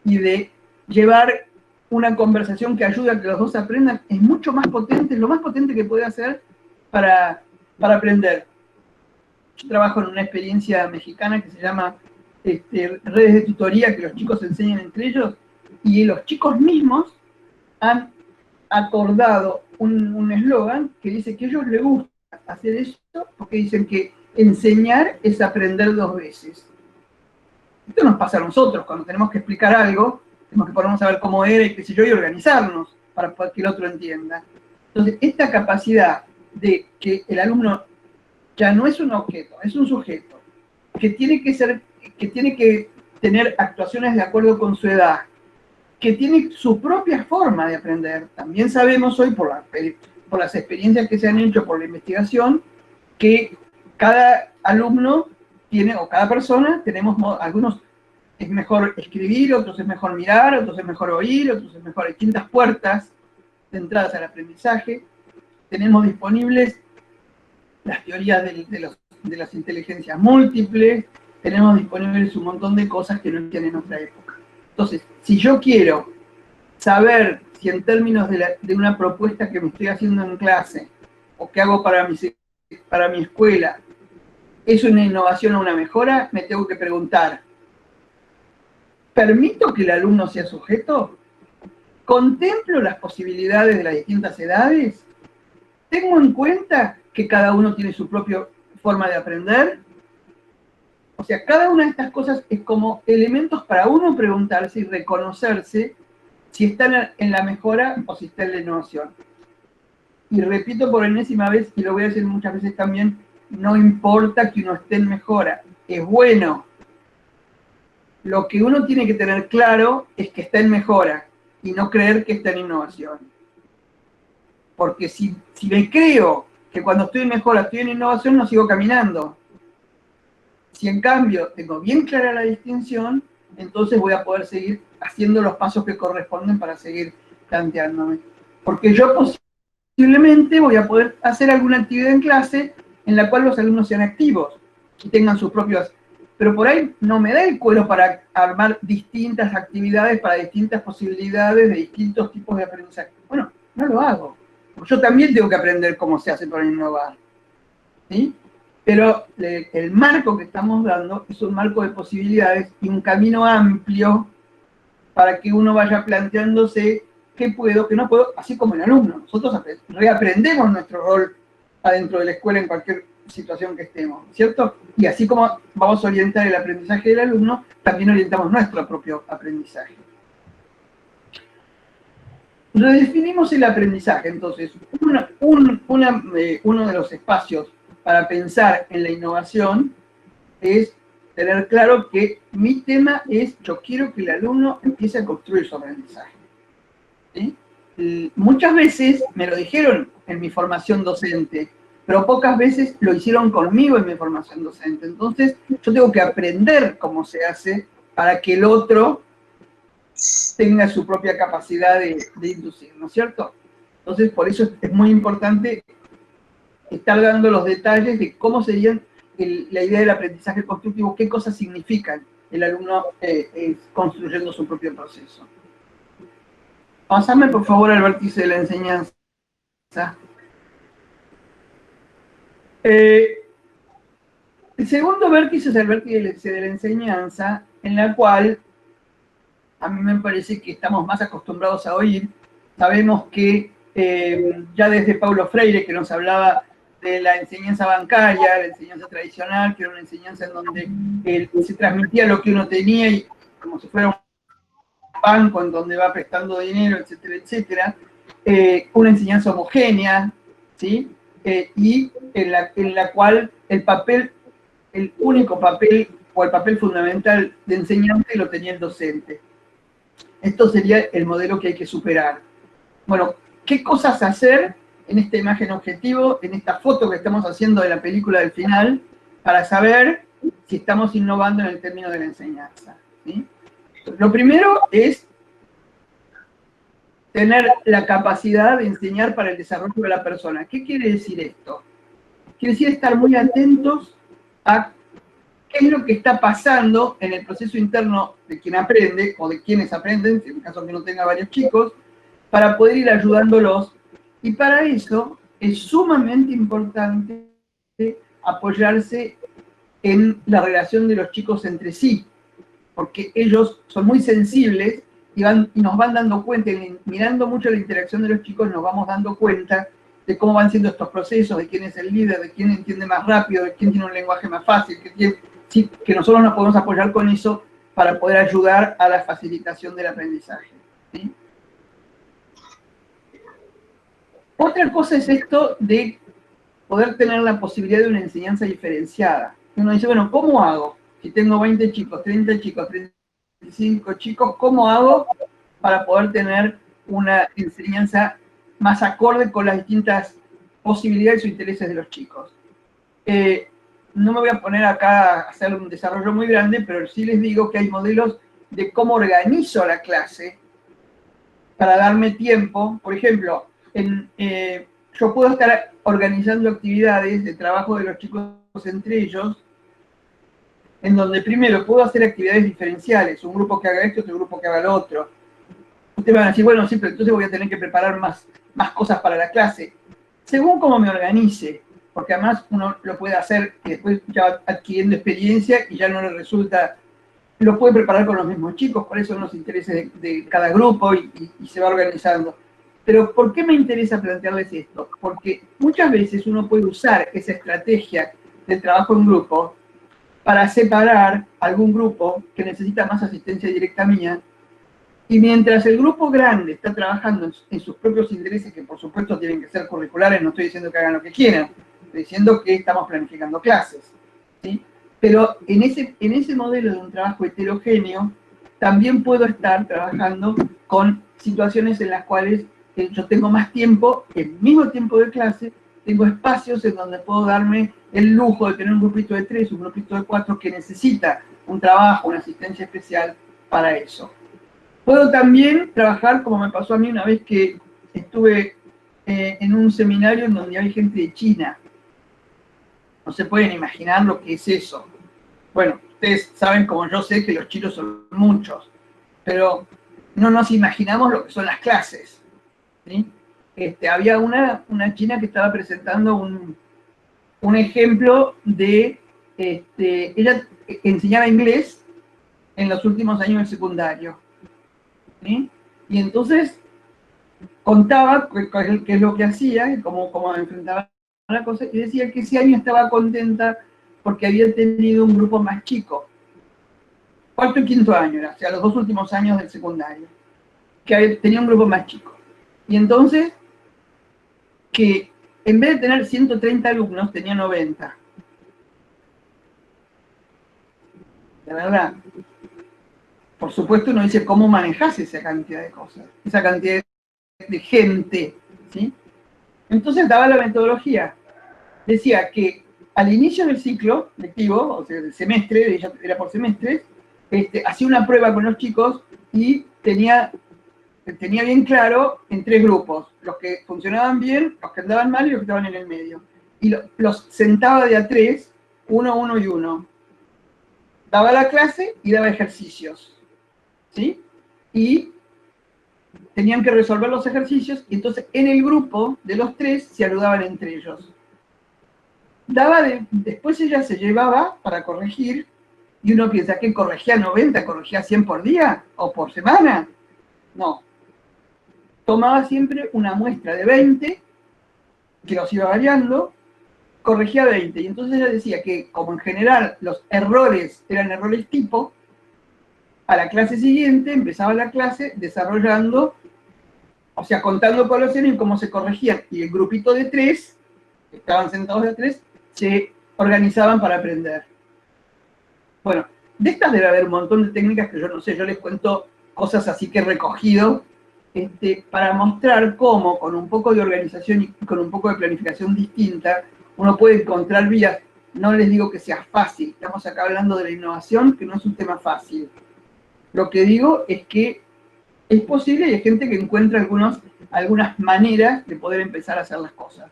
y de llevar una conversación que ayude a que los dos aprendan, es mucho más potente, es lo más potente que puede hacer para aprender. Yo trabajo en una experiencia mexicana que se llama redes de tutoría, que los chicos se enseñan entre ellos, y los chicos mismos han acordado un eslogan que dice que a ellos les gusta hacer esto porque dicen que enseñar es aprender 2 veces. Esto nos pasa a nosotros cuando tenemos que explicar algo, tenemos que ponernos a ver cómo era y qué sé yo, y organizarnos para que el otro entienda. Entonces, esta capacidad de que el alumno ya no es un objeto, es un sujeto, que tiene que tener actuaciones de acuerdo con su edad, que tiene su propia forma de aprender. También sabemos hoy, por las experiencias que se han hecho por la investigación, que cada alumno tiene, o cada persona, tenemos algunos es mejor escribir, otros es mejor mirar, otros es mejor oír, otros es mejor, hay distintas puertas de entradas al aprendizaje. Tenemos disponibles las teorías de las inteligencias múltiples, tenemos disponibles un montón de cosas que no existían en otra época. Entonces, si yo quiero saber si en términos de una propuesta que me estoy haciendo en clase, o que hago para mi escuela, es una innovación o una mejora, me tengo que preguntar, ¿permito que el alumno sea sujeto? ¿Contemplo las posibilidades de las distintas edades? ¿Tengo en cuenta que cada uno tiene su propia forma de aprender? O sea, cada una de estas cosas es como elementos para uno preguntarse y reconocerse si están en la mejora o si está en la innovación. Y repito por enésima vez, y lo voy a decir muchas veces también, no importa que uno esté en mejora, es bueno. Lo que uno tiene que tener claro es que está en mejora y no creer que está en innovación. Porque si me creo que cuando estoy en mejora estoy en innovación, no sigo caminando. Si en cambio tengo bien clara la distinción, entonces voy a poder seguir haciendo los pasos que corresponden para seguir planteándome. Porque yo posiblemente voy a poder hacer alguna actividad en clase en la cual los alumnos sean activos y tengan sus propios... Pero por ahí no me da el cuero para armar distintas actividades para distintas posibilidades de distintos tipos de aprendizaje. Bueno, no lo hago. Porque yo también tengo que aprender cómo se hace para innovar. ¿Sí? Pero el marco que estamos dando es un marco de posibilidades y un camino amplio para que uno vaya planteándose qué puedo, qué no puedo, así como el alumno. Nosotros reaprendemos nuestro rol adentro de la escuela en cualquier situación que estemos, ¿cierto? Y así como vamos a orientar el aprendizaje del alumno, también orientamos nuestro propio aprendizaje. Redefinimos el aprendizaje, entonces, uno de los espacios para pensar en la innovación es tener claro que mi tema es, yo quiero que el alumno empiece a construir su aprendizaje. ¿Sí? Muchas veces me lo dijeron en mi formación docente, pero pocas veces lo hicieron conmigo en mi formación docente. Entonces, yo tengo que aprender cómo se hace para que el otro tenga su propia capacidad de inducir, ¿no es cierto? Entonces, por eso es muy importante estar dando los detalles de cómo serían la idea del aprendizaje constructivo, qué cosas significan el alumno construyendo su propio proceso. Pásame, por favor, al vértice de la enseñanza. El segundo vértice es el vértice de la enseñanza, en la cual a mí me parece que estamos más acostumbrados a oír. Sabemos que ya desde Paulo Freire, que nos hablaba de la enseñanza bancaria, la enseñanza tradicional, que era una enseñanza en donde se transmitía lo que uno tenía, y como si fuera un banco en donde va prestando dinero, etcétera, etcétera, una enseñanza homogénea, ¿sí? Y en la cual el único papel, o el papel fundamental de enseñante lo tenía el docente. Esto sería el modelo que hay que superar. Bueno, ¿qué cosas hacer en esta imagen objetivo, en esta foto que estamos haciendo de la película del final, para saber si estamos innovando en el término de la enseñanza? ¿Sí? Lo primero es tener la capacidad de enseñar para el desarrollo de la persona. ¿Qué quiere decir esto? Quiere decir estar muy atentos a qué es lo que está pasando en el proceso interno de quien aprende, o de quienes aprenden, en caso que no tenga varios chicos, para poder ir ayudándolos. Y para eso es sumamente importante apoyarse en la relación de los chicos entre sí, porque ellos son muy sensibles y nos van dando cuenta, y mirando mucho la interacción de los chicos nos vamos dando cuenta de cómo van siendo estos procesos, de quién es el líder, de quién entiende más rápido, de quién tiene un lenguaje más fácil, que nosotros nos podemos apoyar con eso para poder ayudar a la facilitación del aprendizaje, ¿sí? Otra cosa es esto de poder tener la posibilidad de una enseñanza diferenciada. Uno dice, bueno, ¿cómo hago? Si tengo 20 chicos, 30 chicos, 35 chicos, ¿cómo hago para poder tener una enseñanza más acorde con las distintas posibilidades o intereses de los chicos? No me voy a poner acá a hacer un desarrollo muy grande, pero sí les digo que hay modelos de cómo organizo la clase para darme tiempo. Por ejemplo, yo puedo estar organizando actividades de trabajo de los chicos entre ellos, en donde primero puedo hacer actividades diferenciales, un grupo que haga esto, otro grupo que haga lo otro. Ustedes van a decir, bueno, sí, pero entonces voy a tener que preparar más cosas para la clase. Según cómo me organice, porque además uno lo puede hacer y después ya adquiriendo experiencia y ya no le resulta, lo puede preparar con los mismos chicos, por eso son los intereses de cada grupo y se va organizando. Pero ¿por qué me interesa plantearles esto? Porque muchas veces uno puede usar esa estrategia del trabajo en grupo para separar algún grupo que necesita más asistencia directa mía, y mientras el grupo grande está trabajando en sus propios intereses, que por supuesto tienen que ser curriculares, no estoy diciendo que hagan lo que quieran, estoy diciendo que estamos planificando clases, ¿sí? Pero en ese modelo de un trabajo heterogéneo, también puedo estar trabajando con situaciones en las cuales yo tengo más tiempo, el mismo tiempo de clase, tengo espacios en donde puedo darme el lujo de tener un grupito de 3, un grupito de 4 que necesita un trabajo, una asistencia especial para eso. Puedo también trabajar, como me pasó a mí una vez que estuve en un seminario en donde hay gente de China. No se pueden imaginar lo que es eso. Bueno, ustedes saben, como yo sé, que los chinos son muchos, pero no nos imaginamos lo que son las clases, ¿sí? Había una china que estaba presentando un ejemplo de, ella enseñaba inglés en los últimos años del secundario, ¿sí? Y entonces contaba qué es lo que hacía y cómo enfrentaba la cosa, y decía que ese año estaba contenta porque había tenido un grupo más chico. Cuarto y quinto año, o sea, los 2 últimos años del secundario, que tenía un grupo más chico. Y entonces, que en vez de tener 130 alumnos, tenía 90. La verdad. Por supuesto, uno dice, ¿cómo manejas esa cantidad de cosas? Esa cantidad de gente, ¿sí? Entonces daba la metodología. Decía que al inicio del ciclo lectivo, o sea, del semestre, ella era por semestres, hacía una prueba con los chicos y tenía bien claro en 3 grupos, los que funcionaban bien, los que andaban mal y los que estaban en el medio. Y los sentaba de a 3, 1, 1 y 1. Daba la clase y daba ejercicios, ¿sí? Y tenían que resolver los ejercicios, y entonces en el grupo de los 3 se ayudaban entre ellos. Después ella se llevaba para corregir, y uno piensa que corregía 90, corregía 100 por día o por semana. No. Tomaba siempre una muestra de 20, que los iba variando, corregía 20. Y entonces ella decía que, como en general los errores eran errores tipo, a la clase siguiente empezaba la clase desarrollando, o sea, contando poblaciones y cómo se corregían. Y el grupito de 3, que estaban sentados de 3, se organizaban para aprender. Bueno, de estas debe haber un montón de técnicas que yo no sé, yo les cuento cosas así que he recogido, para mostrar cómo con un poco de organización y con un poco de planificación distinta, uno puede encontrar vías. No les digo que sea fácil, estamos acá hablando de la innovación, que no es un tema fácil. Lo que digo es que es posible y hay gente que encuentra algunas maneras de poder empezar a hacer las cosas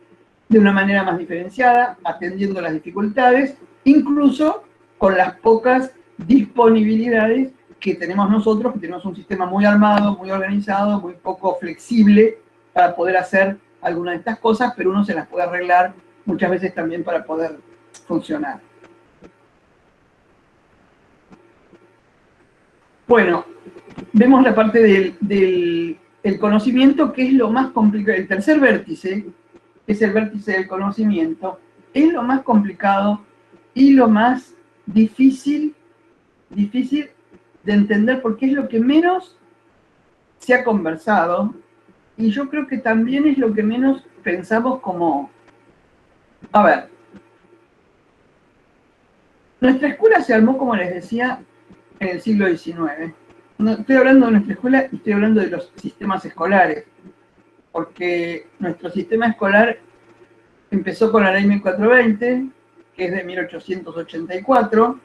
de una manera más diferenciada, atendiendo las dificultades, incluso con las pocas disponibilidades que tenemos nosotros, que tenemos un sistema muy armado, muy organizado, muy poco flexible para poder hacer alguna de estas cosas, pero uno se las puede arreglar muchas veces también para poder funcionar. Bueno, vemos la parte del conocimiento, que es lo más complicado. El tercer vértice, que es el vértice del conocimiento, es lo más complicado y lo más difícil de entender, porque es lo que menos se ha conversado, y yo creo que también es lo que menos pensamos como, a ver, nuestra escuela se armó, como les decía, en el siglo XIX. No estoy hablando de nuestra escuela, estoy hablando de los sistemas escolares, porque nuestro sistema escolar empezó con la ley 1420, que es de 1884,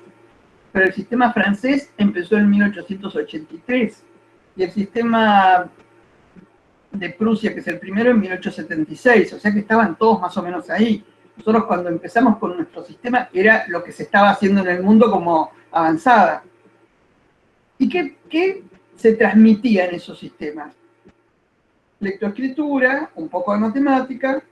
pero el sistema francés empezó en 1883, y el sistema de Prusia, que es el primero, en 1876, o sea que estaban todos más o menos ahí. Nosotros cuando empezamos con nuestro sistema era lo que se estaba haciendo en el mundo como avanzada. ¿Y qué se transmitía en esos sistemas? Lectoescritura, un poco de matemática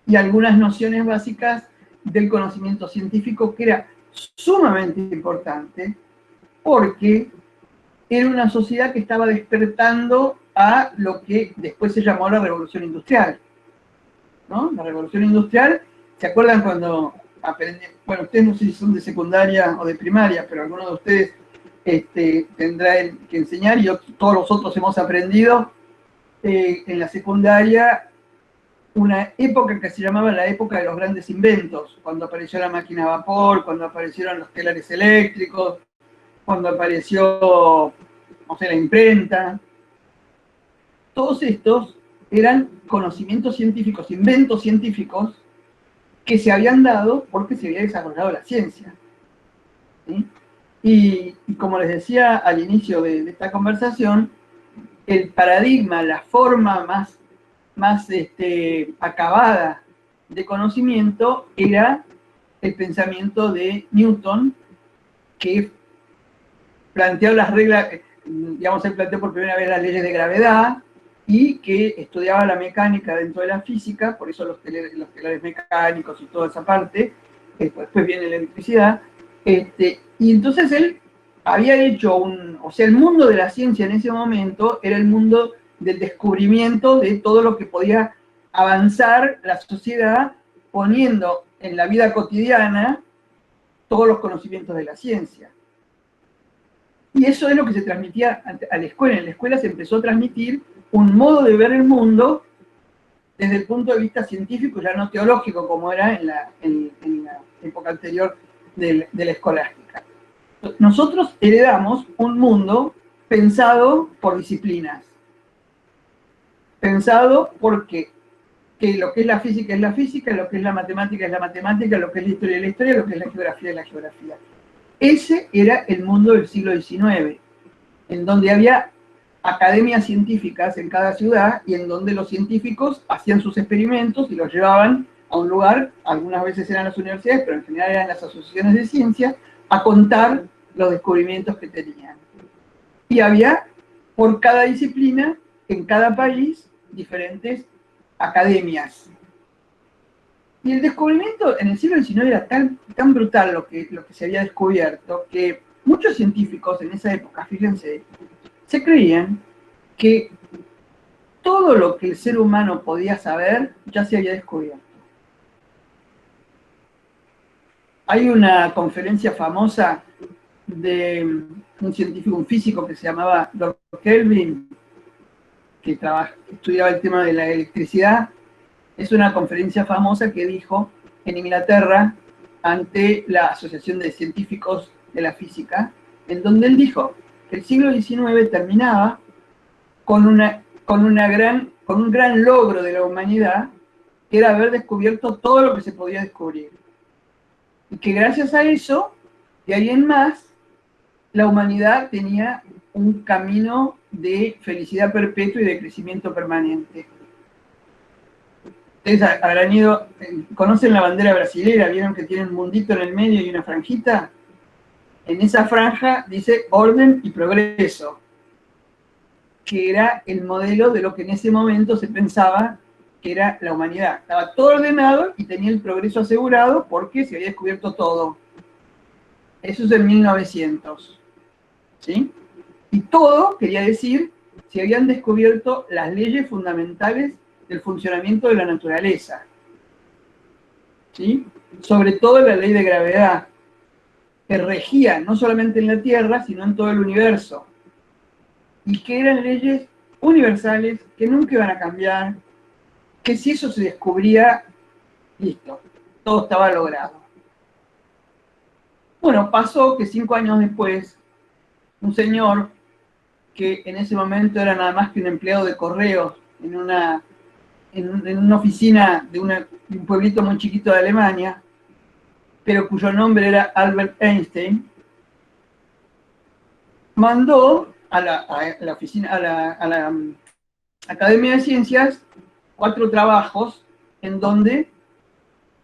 y algunas nociones básicas del conocimiento científico, que era sumamente importante porque era una sociedad que estaba despertando a lo que después se llamó la Revolución Industrial, ¿no? La Revolución Industrial, ¿se acuerdan cuando aprendieron? Bueno, ustedes no sé si son de secundaria o de primaria, pero algunos de ustedes tendrán que enseñar, y todos los otros hemos aprendido en la secundaria una época que se llamaba la época de los grandes inventos, cuando apareció la máquina a vapor, cuando aparecieron los telares eléctricos, cuando apareció, no sé, la imprenta. Todos estos eran conocimientos científicos, inventos científicos que se habían dado porque se había desarrollado la ciencia, ¿sí? Y como les decía al inicio de esta conversación, el paradigma, la forma más acabada de conocimiento era el pensamiento de Newton, que planteó las reglas, digamos, él planteó por primera vez las leyes de gravedad y que estudiaba la mecánica dentro de la física, por eso los telares mecánicos y toda esa parte, después viene la electricidad, y entonces él había hecho o sea, el mundo de la ciencia en ese momento era el mundo del descubrimiento de todo lo que podía avanzar la sociedad poniendo en la vida cotidiana todos los conocimientos de la ciencia. Y eso es lo que se transmitía a la escuela. En la escuela se empezó a transmitir un modo de ver el mundo desde el punto de vista científico, ya no teológico, como era en la época anterior de la escolástica. Nosotros heredamos un mundo pensado por disciplinas. Pensado porque lo que es la física es la física, lo que es la matemática es la matemática, lo que es la historia es la historia, lo que es la geografía es la geografía. Ese era el mundo del siglo XIX, en donde había academias científicas en cada ciudad y en donde los científicos hacían sus experimentos y los llevaban a un lugar, algunas veces eran las universidades, pero en general eran las asociaciones de ciencia, a contar los descubrimientos que tenían. Y había, por cada disciplina, en cada país, diferentes academias. Y el descubrimiento en el siglo XIX era tan brutal lo que se había descubierto, que muchos científicos en esa época, fíjense, se creían que todo lo que el ser humano podía saber ya se había descubierto. Hay una conferencia famosa de un científico, un físico que se llamaba Lord Kelvin, que estudiaba el tema de la electricidad. Es una conferencia famosa que dijo en Inglaterra ante la Asociación de Científicos de la Física, en donde él dijo que el siglo XIX terminaba con un gran logro de la humanidad, que era haber descubierto todo lo que se podía descubrir. Y que gracias a eso, de ahí en más, la humanidad tenía un camino de felicidad perpetua y de crecimiento permanente. Ustedes habrán ido, ¿conocen la bandera brasilera? ¿Vieron que tiene un mundito en el medio y una franjita? En esa franja dice orden y progreso, que era el modelo de lo que en ese momento se pensaba que era la humanidad. Estaba todo ordenado y tenía el progreso asegurado porque se había descubierto todo. Eso es en 1900. ¿Sí? Y todo quería decir, se habían descubierto las leyes fundamentales del funcionamiento de la naturaleza. ¿Sí? Sobre todo la ley de gravedad. que regían no solamente en la Tierra, sino en todo el universo. Y que eran leyes universales, que nunca iban a cambiar, que si eso se descubría, listo, todo estaba logrado. Bueno, pasó que 5 años después, un señor que en ese momento era nada más que un empleado de correos en una oficina de un pueblito muy chiquito de Alemania, pero cuyo nombre era Albert Einstein, mandó a la oficina, a la Academia de Ciencias 4 trabajos en donde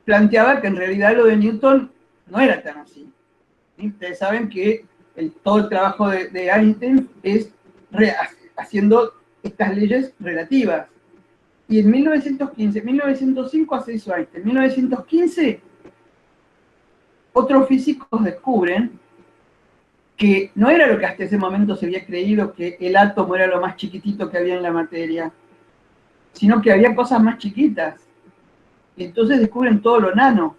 planteaba que en realidad lo de Newton no era tan así. ¿Sí? Ustedes saben que todo el trabajo de Einstein es haciendo estas leyes relativas. Y en 1905 hace eso Einstein. En 1915, otros físicos descubren que no era lo que hasta ese momento se había creído, que el átomo era lo más chiquitito que había en la materia, sino que había cosas más chiquitas. Y entonces descubren todo lo nano,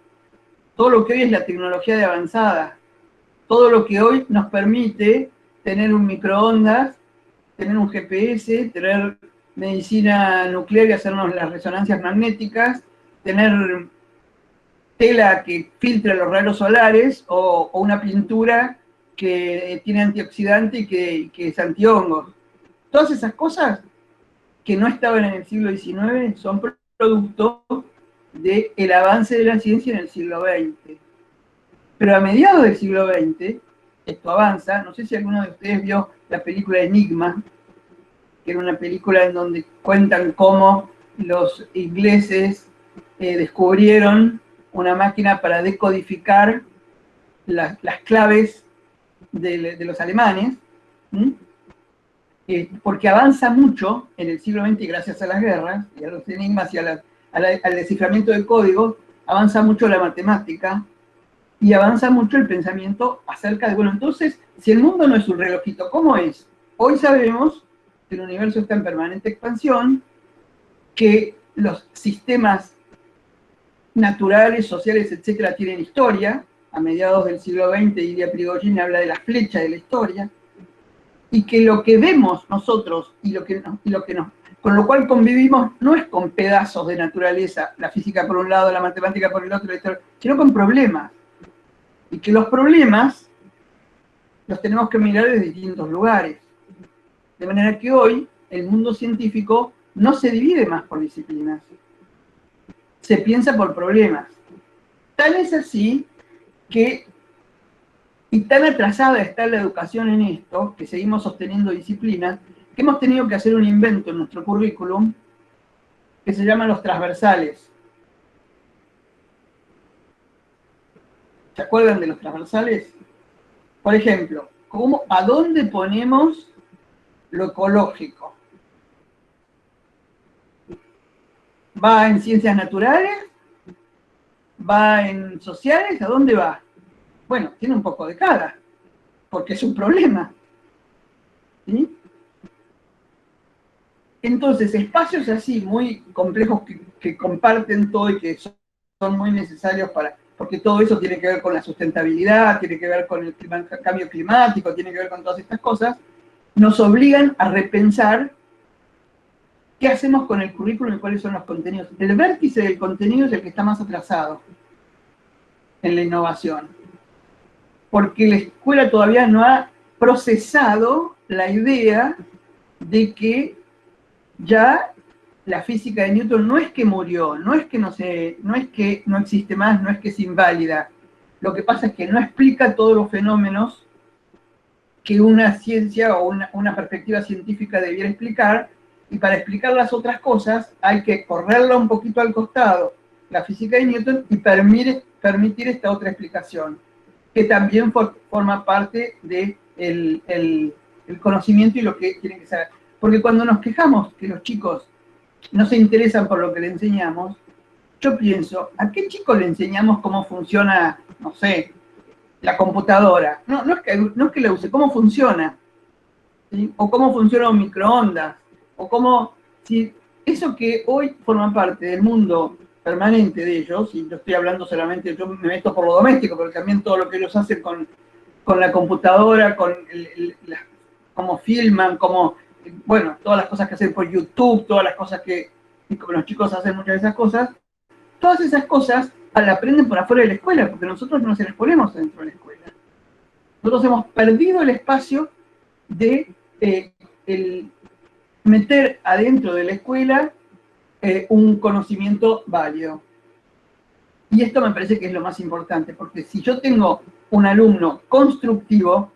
todo lo que hoy es la tecnología de avanzada, todo lo que hoy nos permite tener un microondas, tener un GPS, tener medicina nuclear y hacernos las resonancias magnéticas, tener tela que filtra los rayos solares o una pintura que tiene antioxidante y que es antihongos. Todas esas cosas que no estaban en el siglo XIX son producto del avance de la ciencia en el siglo XX. Pero a mediados del siglo XX, esto avanza. No sé si alguno de ustedes vio la película Enigma, que era una película en donde cuentan cómo los ingleses descubrieron una máquina para decodificar las claves de los alemanes, porque avanza mucho en el siglo XX gracias a las guerras y a los enigmas y al desciframiento de códigos, avanza mucho la matemática y avanza mucho el pensamiento acerca de, bueno, entonces, si el mundo no es un relojito, ¿cómo es? Hoy sabemos que el universo está en permanente expansión, que los sistemas naturales, sociales, etcétera, tienen historia. A mediados del siglo XX, Ilya Prigogine habla de la flecha de la historia, y que lo que vemos nosotros con lo cual convivimos no es con pedazos de naturaleza, la física por un lado, la matemática por el otro, sino con problemas. Y que los problemas los tenemos que mirar desde distintos lugares. De manera que hoy el mundo científico no se divide más por disciplinas, se piensa por problemas. Tal es así que, y tan atrasada está la educación en esto, que seguimos sosteniendo disciplinas, que hemos tenido que hacer un invento en nuestro currículum que se llaman los transversales. ¿Se acuerdan de los transversales? Por ejemplo, ¿a dónde ponemos lo ecológico? ¿Va en ciencias naturales? ¿Va en sociales? ¿A dónde va? Bueno, tiene un poco de cada, porque es un problema. ¿Sí? Entonces, espacios así muy complejos que comparten todo y que son muy necesarios porque todo eso tiene que ver con la sustentabilidad, tiene que ver con el cambio climático, tiene que ver con todas estas cosas, nos obligan a repensar qué hacemos con el currículum y cuáles son los contenidos. El vértice del contenido es el que está más atrasado en la innovación, porque la escuela todavía no ha procesado la idea de que ya la física de Newton no es que murió, no es que no existe más, no es que es inválida. Lo que pasa es que no explica todos los fenómenos que una ciencia o una perspectiva científica debiera explicar, y para explicar las otras cosas hay que correrla un poquito al costado, la física de Newton, y permitir esta otra explicación, que también forma parte del conocimiento y lo que tienen que saber. Porque cuando nos quejamos que los chicos no se interesan por lo que le enseñamos, yo pienso, ¿a qué chico le enseñamos cómo funciona, no sé, la computadora? No es que la use, cómo funciona, ¿sí? O cómo funciona un microondas, o cómo, si eso que hoy forma parte del mundo permanente de ellos, y yo estoy hablando solamente, yo me meto por lo doméstico, pero también todo lo que ellos hacen con la computadora, con cómo filman, bueno, todas las cosas que hacen por YouTube, todas las cosas que como los chicos hacen muchas de esas cosas, todas esas cosas la aprenden por afuera de la escuela, porque nosotros no se las ponemos dentro de la escuela. Nosotros hemos perdido el espacio de el meter adentro de la escuela un conocimiento válido. Y esto me parece que es lo más importante, porque si yo tengo un alumno constructivo,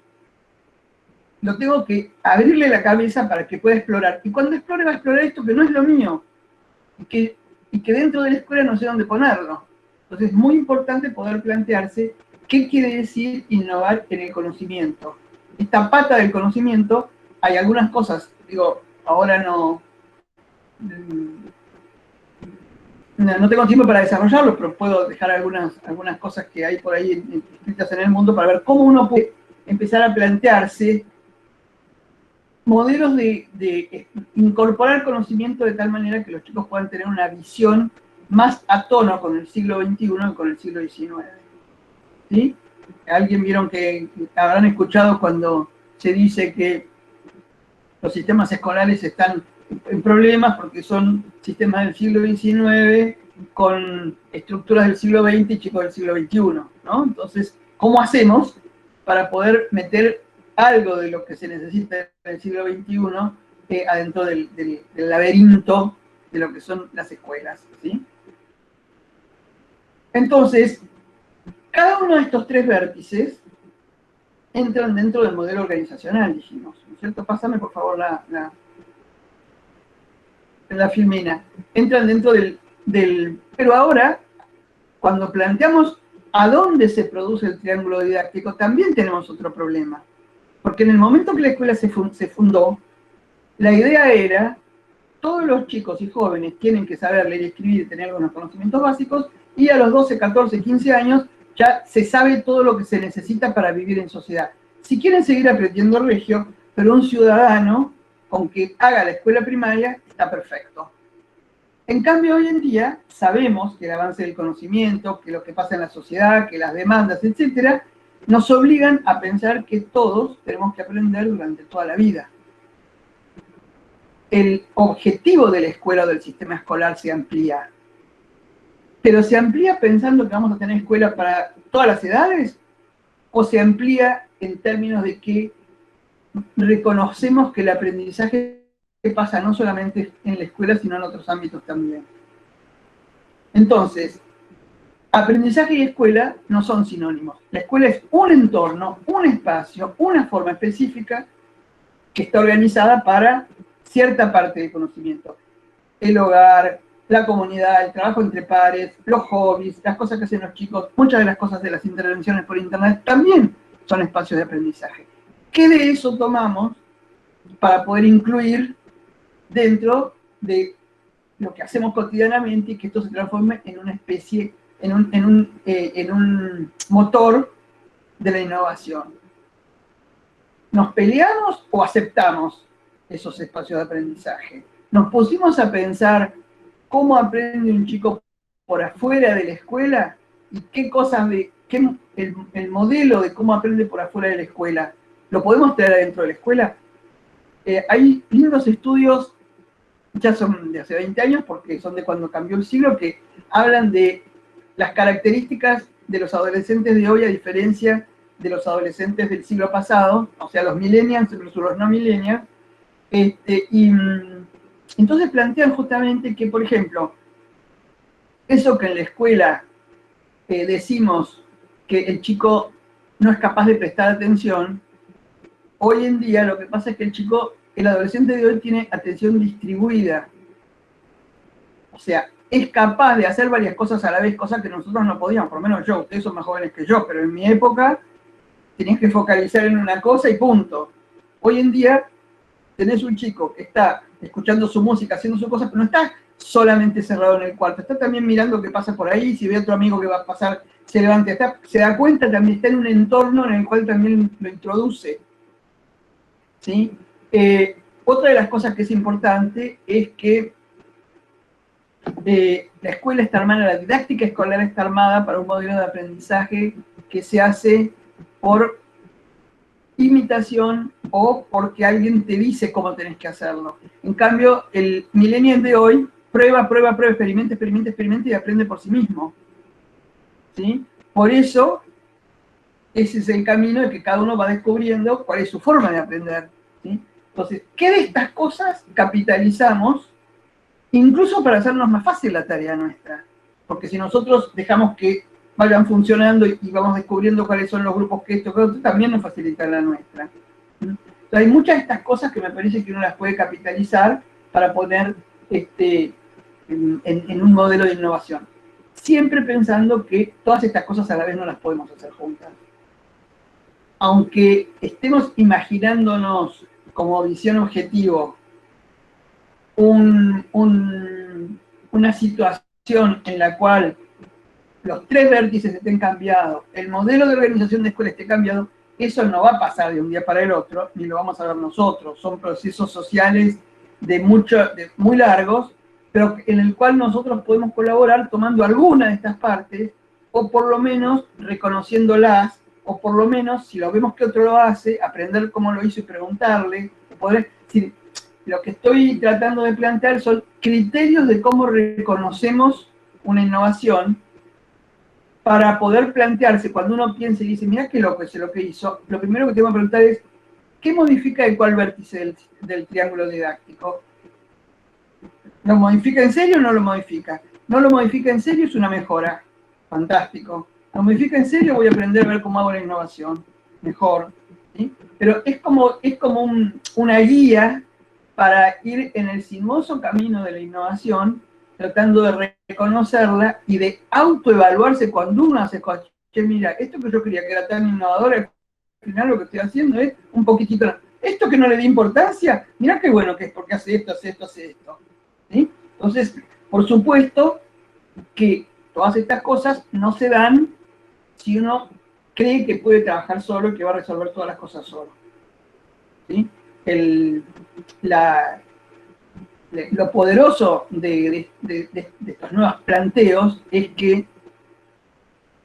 lo tengo que abrirle la cabeza para que pueda explorar. Y cuando explore va a explorar esto que no es lo mío, y que dentro de la escuela no sé dónde ponerlo. Entonces es muy importante poder plantearse qué quiere decir innovar en el conocimiento. Esta pata del conocimiento, hay algunas cosas, digo, ahora no tengo tiempo para desarrollarlo, pero puedo dejar algunas cosas que hay por ahí escritas en el mundo para ver cómo uno puede empezar a plantearse modelos de incorporar conocimiento de tal manera que los chicos puedan tener una visión más a tono con el siglo XXI y con el siglo XIX. ¿Sí? Alguien vieron que habrán escuchado cuando se dice que los sistemas escolares están en problemas porque son sistemas del siglo XIX con estructuras del siglo XX y chicos del siglo XXI, ¿no? Entonces, ¿cómo hacemos para poder meter algo de lo que se necesita en el siglo XXI adentro del laberinto de lo que son las escuelas, ¿sí? Entonces, cada uno de estos tres vértices entran dentro del modelo organizacional, dijimos, ¿no es cierto? Pásame, por favor, la filmina. Entran dentro pero ahora, cuando planteamos a dónde se produce el triángulo didáctico, también tenemos otro problema. Porque en el momento que la escuela se fundó, la idea era, todos los chicos y jóvenes tienen que saber leer y escribir y tener algunos conocimientos básicos, y a los 12, 14, 15 años ya se sabe todo lo que se necesita para vivir en sociedad. Si quieren seguir aprendiendo regio, pero un ciudadano, aunque haga la escuela primaria, está perfecto. En cambio, hoy en día sabemos que el avance del conocimiento, que lo que pasa en la sociedad, que las demandas, etcétera, nos obligan a pensar que todos tenemos que aprender durante toda la vida. El objetivo de la escuela o del sistema escolar se amplía. ¿Pero se amplía pensando que vamos a tener escuela para todas las edades? ¿O se amplía en términos de que reconocemos que el aprendizaje pasa no solamente en la escuela, sino en otros ámbitos también? Entonces, aprendizaje y escuela no son sinónimos. La escuela es un entorno, un espacio, una forma específica que está organizada para cierta parte del conocimiento. El hogar, la comunidad, el trabajo entre pares, los hobbies, las cosas que hacen los chicos, muchas de las cosas de las intervenciones por internet también son espacios de aprendizaje. ¿Qué de eso tomamos para poder incluir dentro de lo que hacemos cotidianamente y que esto se transforme en una especie, en un motor de la innovación? ¿Nos peleamos o aceptamos esos espacios de aprendizaje? ¿Nos pusimos a pensar cómo aprende un chico por afuera de la escuela y qué cosas el modelo de cómo aprende por afuera de la escuela lo podemos traer adentro de la escuela? Hay lindos estudios, ya son de hace 20 años porque son de cuando cambió el siglo, que hablan de las características de los adolescentes de hoy a diferencia de los adolescentes del siglo pasado, o sea, los millennials versus los no millennials, y entonces plantean justamente que, por ejemplo, eso que en la escuela decimos que el chico no es capaz de prestar atención, hoy en día lo que pasa es que el adolescente de hoy tiene atención distribuida. O sea, es capaz de hacer varias cosas a la vez, cosas que nosotros no podíamos, por lo menos yo, ustedes son más jóvenes que yo, pero en mi época tenías que focalizar en una cosa y punto. Hoy en día tenés un chico que está escuchando su música, haciendo su cosa, pero no está solamente cerrado en el cuarto, está también mirando qué pasa por ahí, si ve a otro amigo que va a pasar, se levanta, se da cuenta, también está en un entorno en el cual también lo introduce. ¿Sí? Otra de las cosas que es importante es que la escuela está armada, la didáctica escolar está armada para un modelo de aprendizaje que se hace por imitación o porque alguien te dice cómo tenés que hacerlo. En cambio, el millennial de hoy prueba, experimenta y aprende por sí mismo. ¿Sí? Por eso, ese es el camino de que cada uno va descubriendo cuál es su forma de aprender. ¿Sí? Entonces, ¿qué de estas cosas capitalizamos incluso para hacernos más fácil la tarea nuestra? Porque si nosotros dejamos que vayan funcionando y vamos descubriendo cuáles son los grupos que esto, también nos facilita la nuestra. Entonces, hay muchas de estas cosas que me parece que uno las puede capitalizar para poner en un modelo de innovación. Siempre pensando que todas estas cosas a la vez no las podemos hacer juntas. Aunque estemos imaginándonos como visión objetivo una situación en la cual los 3 vértices estén cambiados, el modelo de organización de escuela esté cambiado, eso no va a pasar de un día para el otro, ni lo vamos a ver nosotros. Son procesos sociales muy largos, pero en el cual nosotros podemos colaborar tomando alguna de estas partes, o por lo menos reconociéndolas, o por lo menos, si lo vemos que otro lo hace, aprender cómo lo hizo y preguntarle, poder decir, lo que estoy tratando de plantear son criterios de cómo reconocemos una innovación para poder plantearse, cuando uno piensa y dice, mira qué loco es lo que hizo, lo primero que tengo que preguntar es, ¿qué modifica de cuál vértice del triángulo didáctico? ¿Lo modifica en serio o no lo modifica? No lo modifica en serio, es una mejora. Fantástico. Lo modifica en serio, voy a aprender a ver cómo hago la innovación. Mejor. ¿Sí? Pero es como una guía para ir en el sinuoso camino de la innovación, tratando de reconocerla y de autoevaluarse cuando uno hace cosas. Che, mira, esto que yo creía que era tan innovador, al final lo que estoy haciendo es un poquitito. Esto que no le di importancia, mira qué bueno que es porque hace esto, hace esto, hace esto. ¿Sí? Entonces, por supuesto que todas estas cosas no se dan si uno cree que puede trabajar solo y que va a resolver todas las cosas solo. ¿Sí? Lo poderoso de estos nuevos planteos es que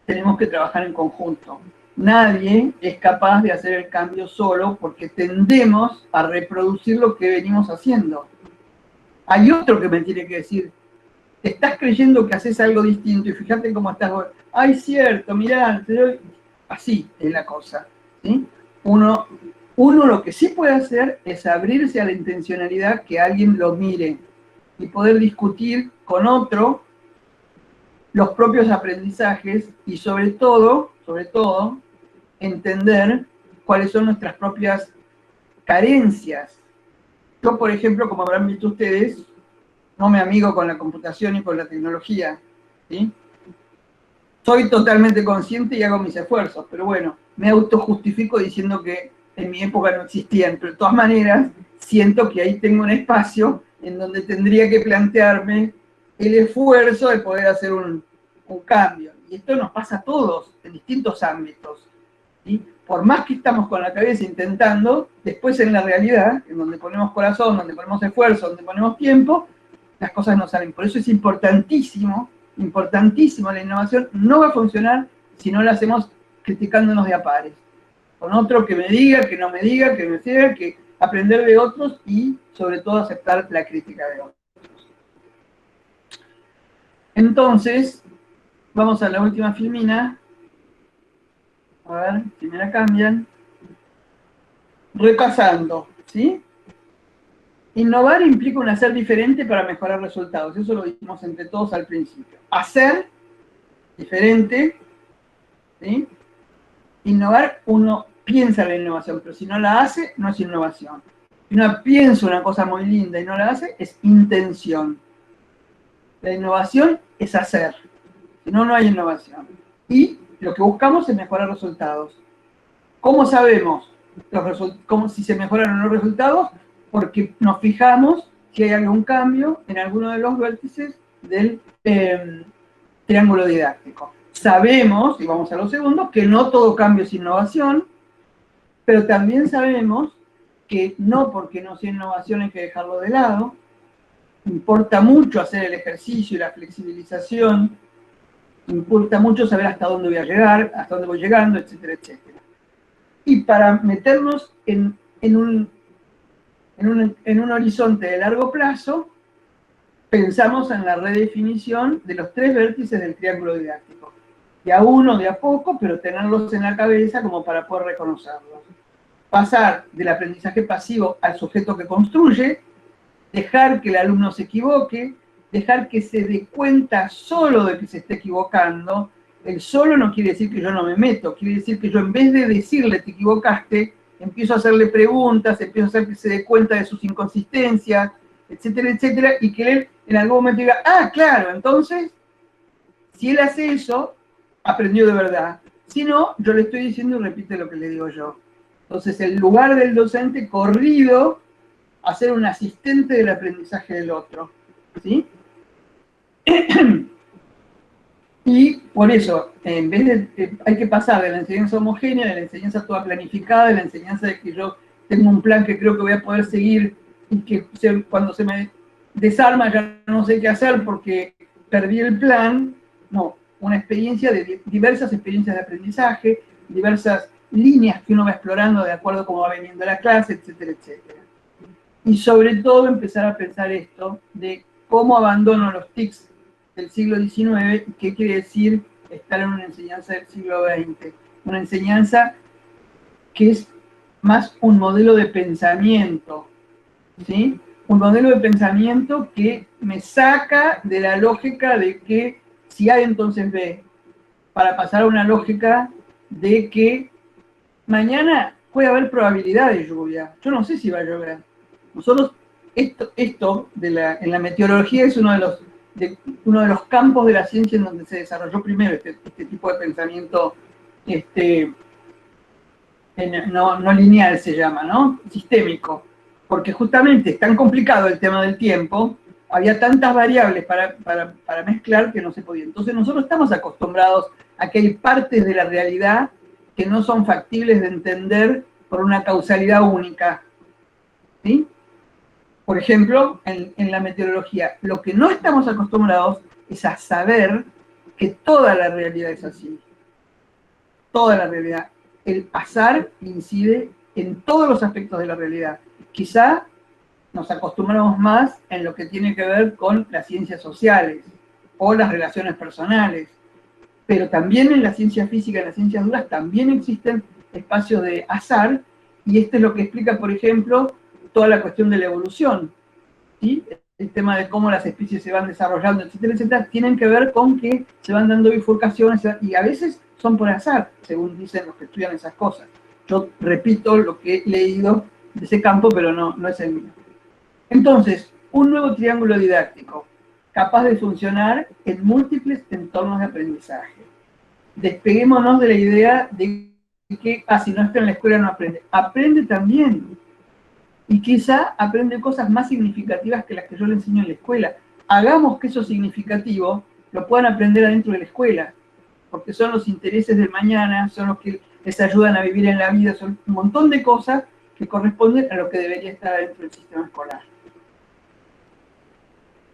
tenemos que trabajar en conjunto. Nadie es capaz de hacer el cambio solo porque tendemos a reproducir lo que venimos haciendo. Hay otro que me tiene que decir, te estás creyendo que haces algo distinto y fíjate cómo estás. Ay, cierto, mirá, así es la cosa. ¿Sí? Uno lo que sí puede hacer es abrirse a la intencionalidad que alguien lo mire y poder discutir con otro los propios aprendizajes y sobre todo, entender cuáles son nuestras propias carencias. Yo, por ejemplo, como habrán visto ustedes, no me amigo con la computación y con la tecnología, ¿sí? Soy totalmente consciente y hago mis esfuerzos, pero bueno, me autojustifico diciendo que en mi época no existían, pero de todas maneras siento que ahí tengo un espacio en donde tendría que plantearme el esfuerzo de poder hacer un cambio. Y esto nos pasa a todos, en distintos ámbitos. ¿Sí? Por más que estamos con la cabeza intentando, después en la realidad, en donde ponemos corazón, donde ponemos esfuerzo, donde ponemos tiempo, las cosas no salen. Por eso es importantísimo la innovación. No va a funcionar si no la hacemos criticándonos de a pares. Con otro que me diga, que no me diga, que me siga, que aprender de otros y sobre todo aceptar la crítica de otros. Entonces, vamos a la última filmina. A ver, si me la cambian. Repasando, ¿sí? Innovar implica un hacer diferente para mejorar resultados. Eso lo dijimos entre todos al principio. Hacer diferente, ¿sí? Innovar, uno piensa en la innovación, pero si no la hace, no es innovación. Si uno piensa una cosa muy linda y no la hace, es intención. La innovación es hacer. Si no, no hay innovación. Y lo que buscamos es mejorar resultados. ¿Cómo sabemos si se mejoran o no los resultados? Porque nos fijamos que hay algún cambio en alguno de los vértices del triángulo didáctico. Sabemos, y vamos a lo segundo, que no todo cambio es innovación, pero también sabemos que no porque no sea innovación hay que dejarlo de lado, importa mucho hacer el ejercicio y la flexibilización, importa mucho saber hasta dónde voy a llegar, hasta dónde voy llegando, etcétera, etcétera. Y para meternos en un horizonte de largo plazo, pensamos en la redefinición de los 3 vértices del triángulo didáctico. De a uno, de a poco, pero tenerlos en la cabeza como para poder reconocerlos. Pasar del aprendizaje pasivo al sujeto que construye, dejar que el alumno se equivoque, dejar que se dé cuenta solo de que se está equivocando. El solo no quiere decir que yo no me meto, quiere decir que yo en vez de decirle te equivocaste, empiezo a hacerle preguntas, empiezo a hacer que se dé cuenta de sus inconsistencias, etcétera, etcétera, y que él en algún momento diga, ah, claro, entonces, si él hace eso, aprendió de verdad. Si no, yo le estoy diciendo y repite lo que le digo yo. Entonces, el lugar del docente corrido a ser un asistente del aprendizaje del otro. ¿Sí? Y por eso, en vez de, hay que pasar de la enseñanza homogénea, de la enseñanza toda planificada, de la enseñanza de que yo tengo un plan que creo que voy a poder seguir y que cuando se me desarma ya no sé qué hacer porque perdí el plan. No, una experiencia de diversas experiencias de aprendizaje, diversas líneas que uno va explorando de acuerdo a cómo va viniendo la clase, etcétera, etcétera. Y sobre todo empezar a pensar esto de cómo abandono los TICs del siglo XIX y qué quiere decir estar en una enseñanza del siglo XX. Una enseñanza que es más un modelo de pensamiento, ¿sí? Un modelo de pensamiento que me saca de la lógica de que si A entonces B, para pasar a una lógica de que mañana puede haber probabilidad de lluvia. Yo no sé si va a llover. Nosotros, esto en la meteorología es uno de los campos de la ciencia en donde se desarrolló primero este tipo de pensamiento no lineal se llama, ¿no? Sistémico. Porque justamente es tan complicado el tema del tiempo, había tantas variables para mezclar que no se podía. Entonces nosotros estamos acostumbrados a que hay partes de la realidad que no son factibles de entender por una causalidad única. ¿Sí? Por ejemplo, en la meteorología, lo que no estamos acostumbrados es a saber que toda la realidad es así. Toda la realidad. El azar incide en todos los aspectos de la realidad. Quizá nos acostumbramos más en lo que tiene que ver con las ciencias sociales o las relaciones personales, pero también en la ciencia física, en las ciencias duras, también existen espacios de azar, y este es lo que explica, por ejemplo, toda la cuestión de la evolución, ¿sí? El tema de cómo las especies se van desarrollando, etcétera, etcétera, tienen que ver con que se van dando bifurcaciones, y a veces son por azar, según dicen los que estudian esas cosas. Yo repito lo que he leído de ese campo, pero no es el mío. Entonces, un nuevo triángulo didáctico, capaz de funcionar en múltiples entornos de aprendizaje. Despeguémonos de la idea de que, si no está en la escuela no aprende. Aprende también. Y quizá aprende cosas más significativas que las que yo le enseño en la escuela. Hagamos que eso significativo lo puedan aprender adentro de la escuela, porque son los intereses del mañana, son los que les ayudan a vivir en la vida, son un montón de cosas que corresponden a lo que debería estar dentro del sistema escolar.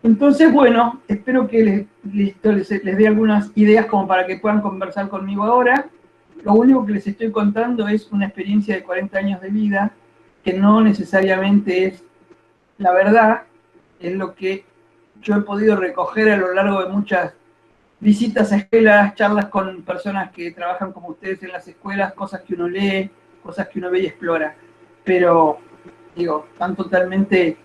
Entonces, bueno, espero que les dé algunas ideas como para que puedan conversar conmigo ahora. Lo único que les estoy contando es una experiencia de 40 años de vida, que no necesariamente es la verdad, es lo que yo he podido recoger a lo largo de muchas visitas a escuelas, charlas con personas que trabajan como ustedes en las escuelas, cosas que uno lee, cosas que uno ve y explora. Pero, digo, están totalmente...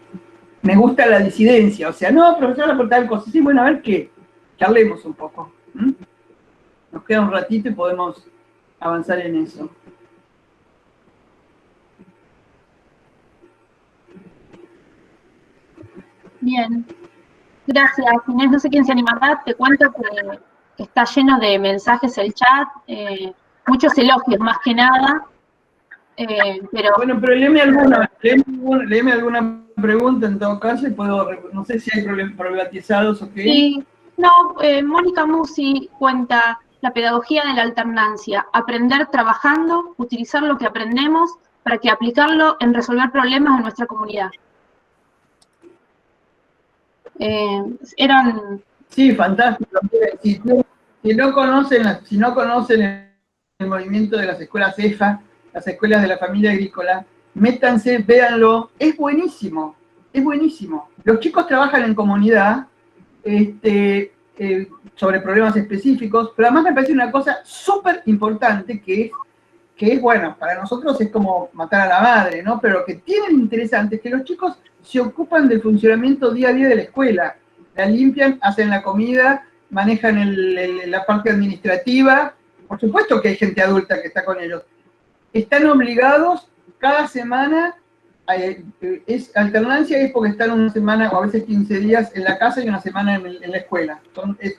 Me gusta la disidencia, o sea, no, profesora, por tal cosa. Sí, bueno, a ver qué, charlemos un poco. Nos queda un ratito y podemos avanzar en eso. Bien, gracias Inés. No sé quién se animará, te cuento que está lleno de mensajes el chat, muchos elogios más que nada. Pero... Bueno, pero léeme alguna pregunta en todo caso y puedo, no sé si hay problematizados o qué. Sí, no, Mónica Musi cuenta la pedagogía de la alternancia, aprender trabajando, utilizar lo que aprendemos para que aplicarlo en resolver problemas en nuestra comunidad. Eran... Sí, fantástico. Si no conocen el movimiento de las escuelas EFA, las escuelas de la familia agrícola, métanse, véanlo, es buenísimo, es buenísimo. Los chicos trabajan en comunidad sobre problemas específicos, pero además me parece una cosa súper importante que es, bueno, para nosotros es como matar a la madre, ¿no? Pero lo que tienen interesante es que los chicos se ocupan del funcionamiento día a día de la escuela. La limpian, hacen la comida, manejan la parte administrativa. Por supuesto que hay gente adulta que está con ellos. Están obligados cada semana, alternancia es porque están una semana o a veces 15 días en la casa y una semana en la escuela. Es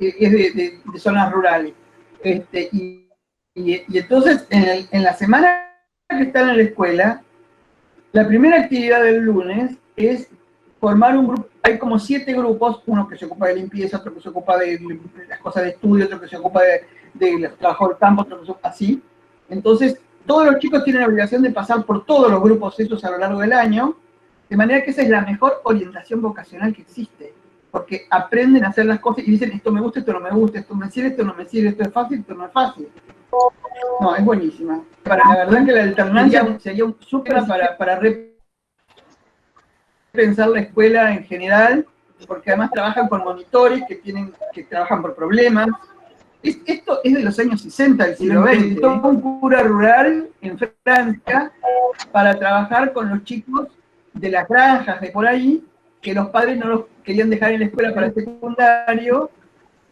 de zonas rurales. Y entonces, en la semana que están en la escuela, la primera actividad del lunes es formar un grupo. Hay como 7 grupos, uno que se ocupa de limpieza, otro que se ocupa de las cosas de estudio, otro que se ocupa de los trabajos del campo, otro que se ocupa así. Entonces, todos los chicos tienen la obligación de pasar por todos los grupos esos a lo largo del año, de manera que esa es la mejor orientación vocacional que existe, porque aprenden a hacer las cosas y dicen, esto me gusta, esto no me gusta, esto me sirve, esto no me sirve, esto es fácil, esto no es fácil. No, es buenísima. La verdad que la alternancia sería súper para repensar la escuela en general, porque además trabajan con monitores que trabajan por problemas. Esto es de los años 60 del siglo XX. Todo un cura rural en Francia para trabajar con los chicos de las granjas de por ahí, que los padres no los querían dejar en la escuela para el secundario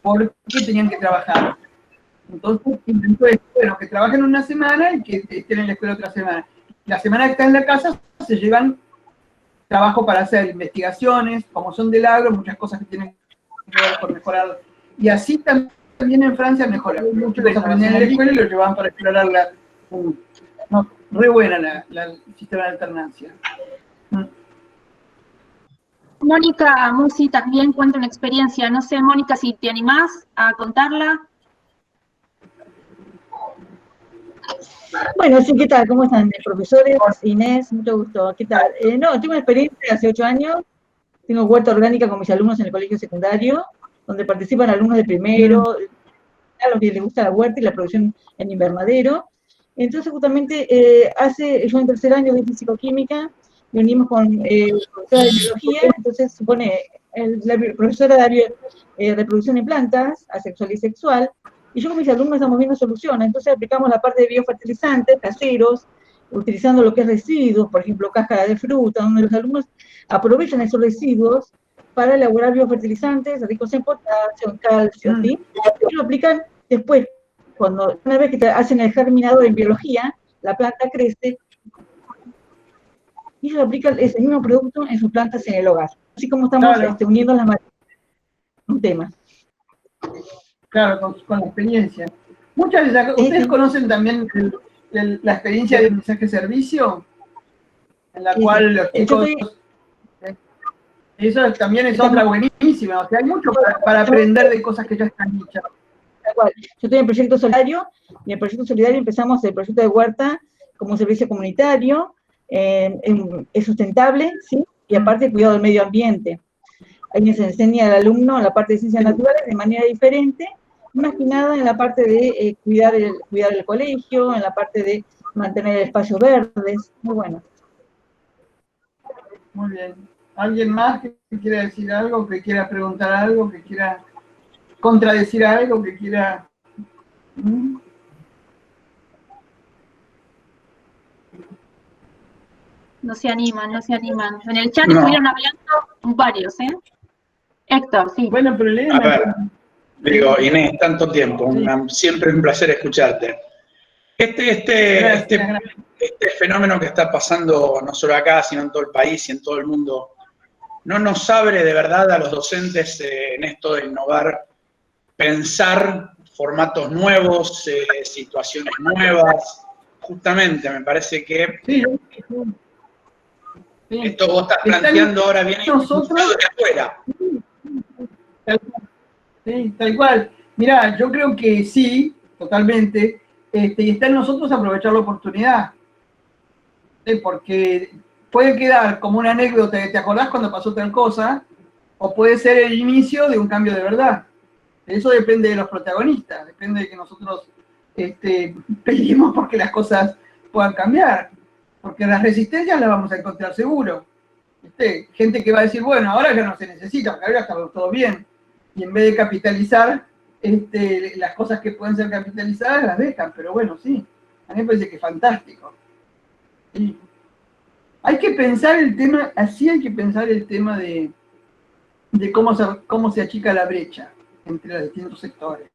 porque tenían que trabajar. Entonces intentó esto, bueno, que trabajen una semana y que estén en la escuela otra semana. La semana que están en la casa se llevan trabajo para hacer investigaciones, como son del agro, muchas cosas que tienen que ver con mejorar. Y así también en Francia mejoran. Muchos los aprendían en la escuela y los llevaban para explorar no, re buena el sistema de alternancia. Mónica Musi también cuenta una experiencia. No sé, Mónica, si te animás a contarla. Bueno, sí, ¿qué tal? ¿Cómo están? Profesores, Inés, mucho gusto. ¿Qué tal? No, tengo una experiencia de hace 8 años. Tengo huerta orgánica con mis alumnos en el colegio secundario, donde participan alumnos de primero, a los que les gusta la huerta y la producción en invernadero. Entonces, justamente, yo en tercer año de físico-química, venimos con profesora de biología, entonces supone, la profesora de reproducción en plantas, asexual y sexual, y yo con mis alumnos estamos viendo soluciones, entonces aplicamos la parte de biofertilizantes caseros, utilizando lo que es residuos, por ejemplo, cáscara de fruta, donde los alumnos aprovechan esos residuos para elaborar biofertilizantes ricos en potasio, en calcio, ¿sí? Y lo aplican después, una vez que hacen el germinador en biología, la planta crece, y ellos aplican ese mismo producto en sus plantas en el hogar. Así como estamos uniendo las materias. Un tema. Claro, con la experiencia. Muchas veces, ¿ustedes conocen también la experiencia de mensaje-servicio? En la cual los chicos... Eso también es otra buenísima. O sea, hay mucho para aprender de cosas que ya están hechas. Yo estoy en el proyecto solidario, y en el proyecto solidario empezamos el proyecto de huerta como un servicio comunitario, es sustentable, ¿sí? Y aparte cuidado del medio ambiente. Ahí se enseña al alumno la parte de ciencias naturales de manera diferente, más que nada en la parte de cuidar el colegio, en la parte de mantener el espacio verdes, muy bueno. Muy bien. ¿Alguien más que quiera decir algo, que quiera preguntar algo, que quiera contradecir algo, que quiera... No se animan. En el chat estuvieron hablando varios, ¿eh? Héctor, sí. Bueno, problema. A ver, digo, Inés, tanto tiempo, siempre es un placer escucharte. Este fenómeno que está pasando no solo acá, sino en todo el país y en todo el mundo, ¿no nos abre de verdad a los docentes en esto de innovar, pensar formatos nuevos, situaciones nuevas? Justamente, me parece que esto vos estás planteando ahora viene nosotros de afuera. Sí, tal cual. Mirá, yo creo que sí, totalmente, y está en nosotros aprovechar la oportunidad. Porque puede quedar como una anécdota que te acordás cuando pasó tal cosa, o puede ser el inicio de un cambio de verdad. Eso depende de los protagonistas, depende de que nosotros pedimos porque las cosas puedan cambiar, porque las resistencias las vamos a encontrar seguro. Gente que va a decir, bueno, ahora ya no se necesita, porque ahora está todo bien, y en vez de capitalizar las cosas que pueden ser capitalizadas, las dejan, pero bueno, sí, a mí me parece que es fantástico. Sí. Hay que pensar el tema, así hay que pensar el tema de cómo se achica la brecha entre los distintos sectores.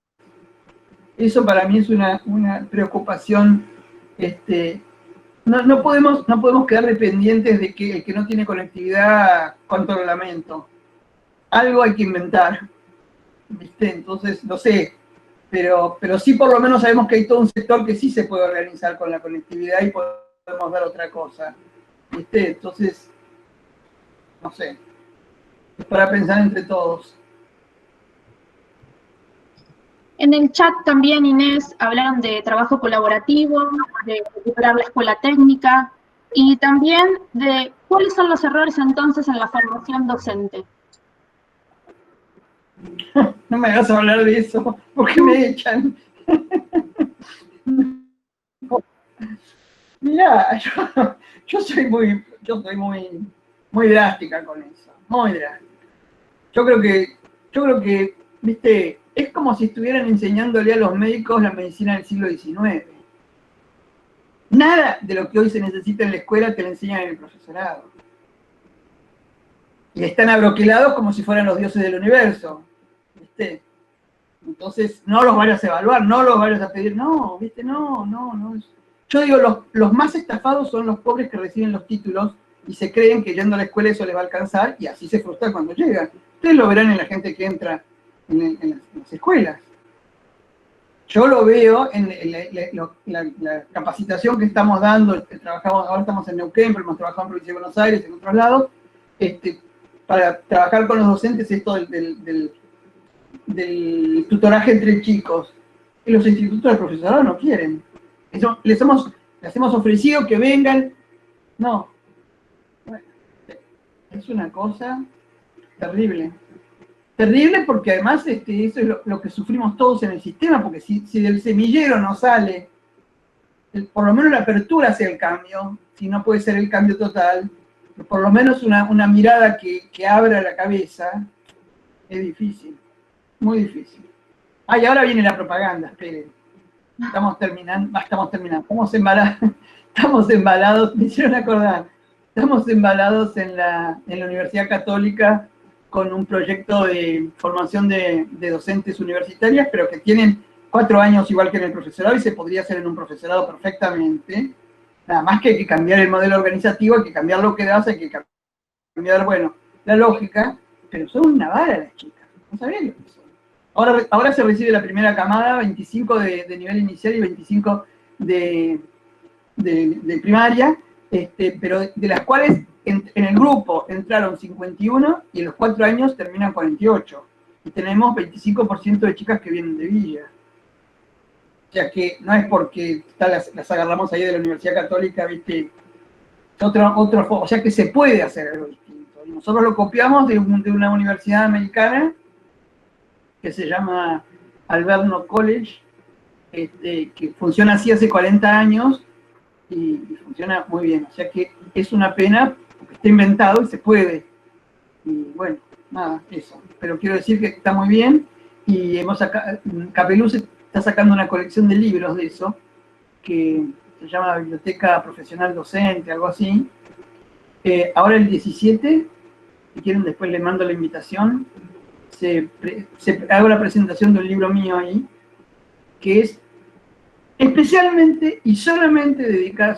Eso para mí es una preocupación. No podemos quedar dependientes de que el que no tiene conectividad, cuánto lo lamento. Algo hay que inventar, ¿viste? Entonces, no sé, pero sí por lo menos sabemos que hay todo un sector que sí se puede organizar con la conectividad y podemos dar otra cosa, ¿viste? Entonces, no sé, es para pensar entre todos. En el chat también, Inés, hablaron de trabajo colaborativo, de recuperar la escuela técnica y también de cuáles son los errores entonces en la formación docente. No me hagas hablar de eso, porque me echan. Mirá, yo soy muy drástica con eso, muy drástica. Yo creo que, viste, es como si estuvieran enseñándole a los médicos la medicina del siglo XIX. Nada de lo que hoy se necesita en la escuela te lo enseñan en el profesorado. Y están abroquelados como si fueran los dioses del universo, ¿viste? Entonces, no los vayas a evaluar, no los vayas a pedir, no, ¿viste? No. Yo digo, los más estafados son los pobres que reciben los títulos y se creen que yendo a la escuela eso les va a alcanzar y así se frustran cuando llegan. Ustedes lo verán en la gente que entra en las escuelas. Yo lo veo en la capacitación que estamos dando, ahora estamos en Neuquén, pero hemos trabajado en Provincia de Buenos Aires, en otros lados, para trabajar con los docentes esto del tutoraje entre chicos. Y los institutos de profesorado no quieren. Les hemos ofrecido que vengan. No. Bueno, es una cosa terrible. Terrible porque además eso es lo que sufrimos todos en el sistema, porque si del semillero no sale, por lo menos la apertura hacia el cambio, si no puede ser el cambio total, por lo menos una mirada que abra la cabeza, es difícil, muy difícil. Y ahora viene la propaganda, esperen. Estamos embalados, me hicieron acordar, estamos embalados en la Universidad Católica con un proyecto de formación de docentes universitarias, pero que tienen 4 años igual que en el profesorado y se podría hacer en un profesorado perfectamente. Nada más que hay que cambiar el modelo organizativo, hay que cambiar lo que das, hay que cambiar, bueno, la lógica, pero son una vara las chicas, no sabían lo que son. Ahora se recibe la primera camada, 25 de nivel inicial y 25 de primaria, pero de las cuales en el grupo entraron 51 y en los 4 años terminan 48. Y tenemos 25% de chicas que vienen de Villa. O sea que no es porque las agarramos ahí de la Universidad Católica, ¿viste? O sea que se puede hacer algo distinto. Y nosotros lo copiamos de una universidad americana que se llama Alverno College, que funciona así hace 40 años y funciona muy bien. O sea que es una pena porque está inventado y se puede. Y bueno, nada, eso. Pero quiero decir que está muy bien y Capeluz está sacando una colección de libros de eso, que se llama Biblioteca Profesional Docente, algo así. Ahora el 17, si quieren después les mando la invitación, hago la presentación de un libro mío ahí, que es especialmente y solamente dedicada,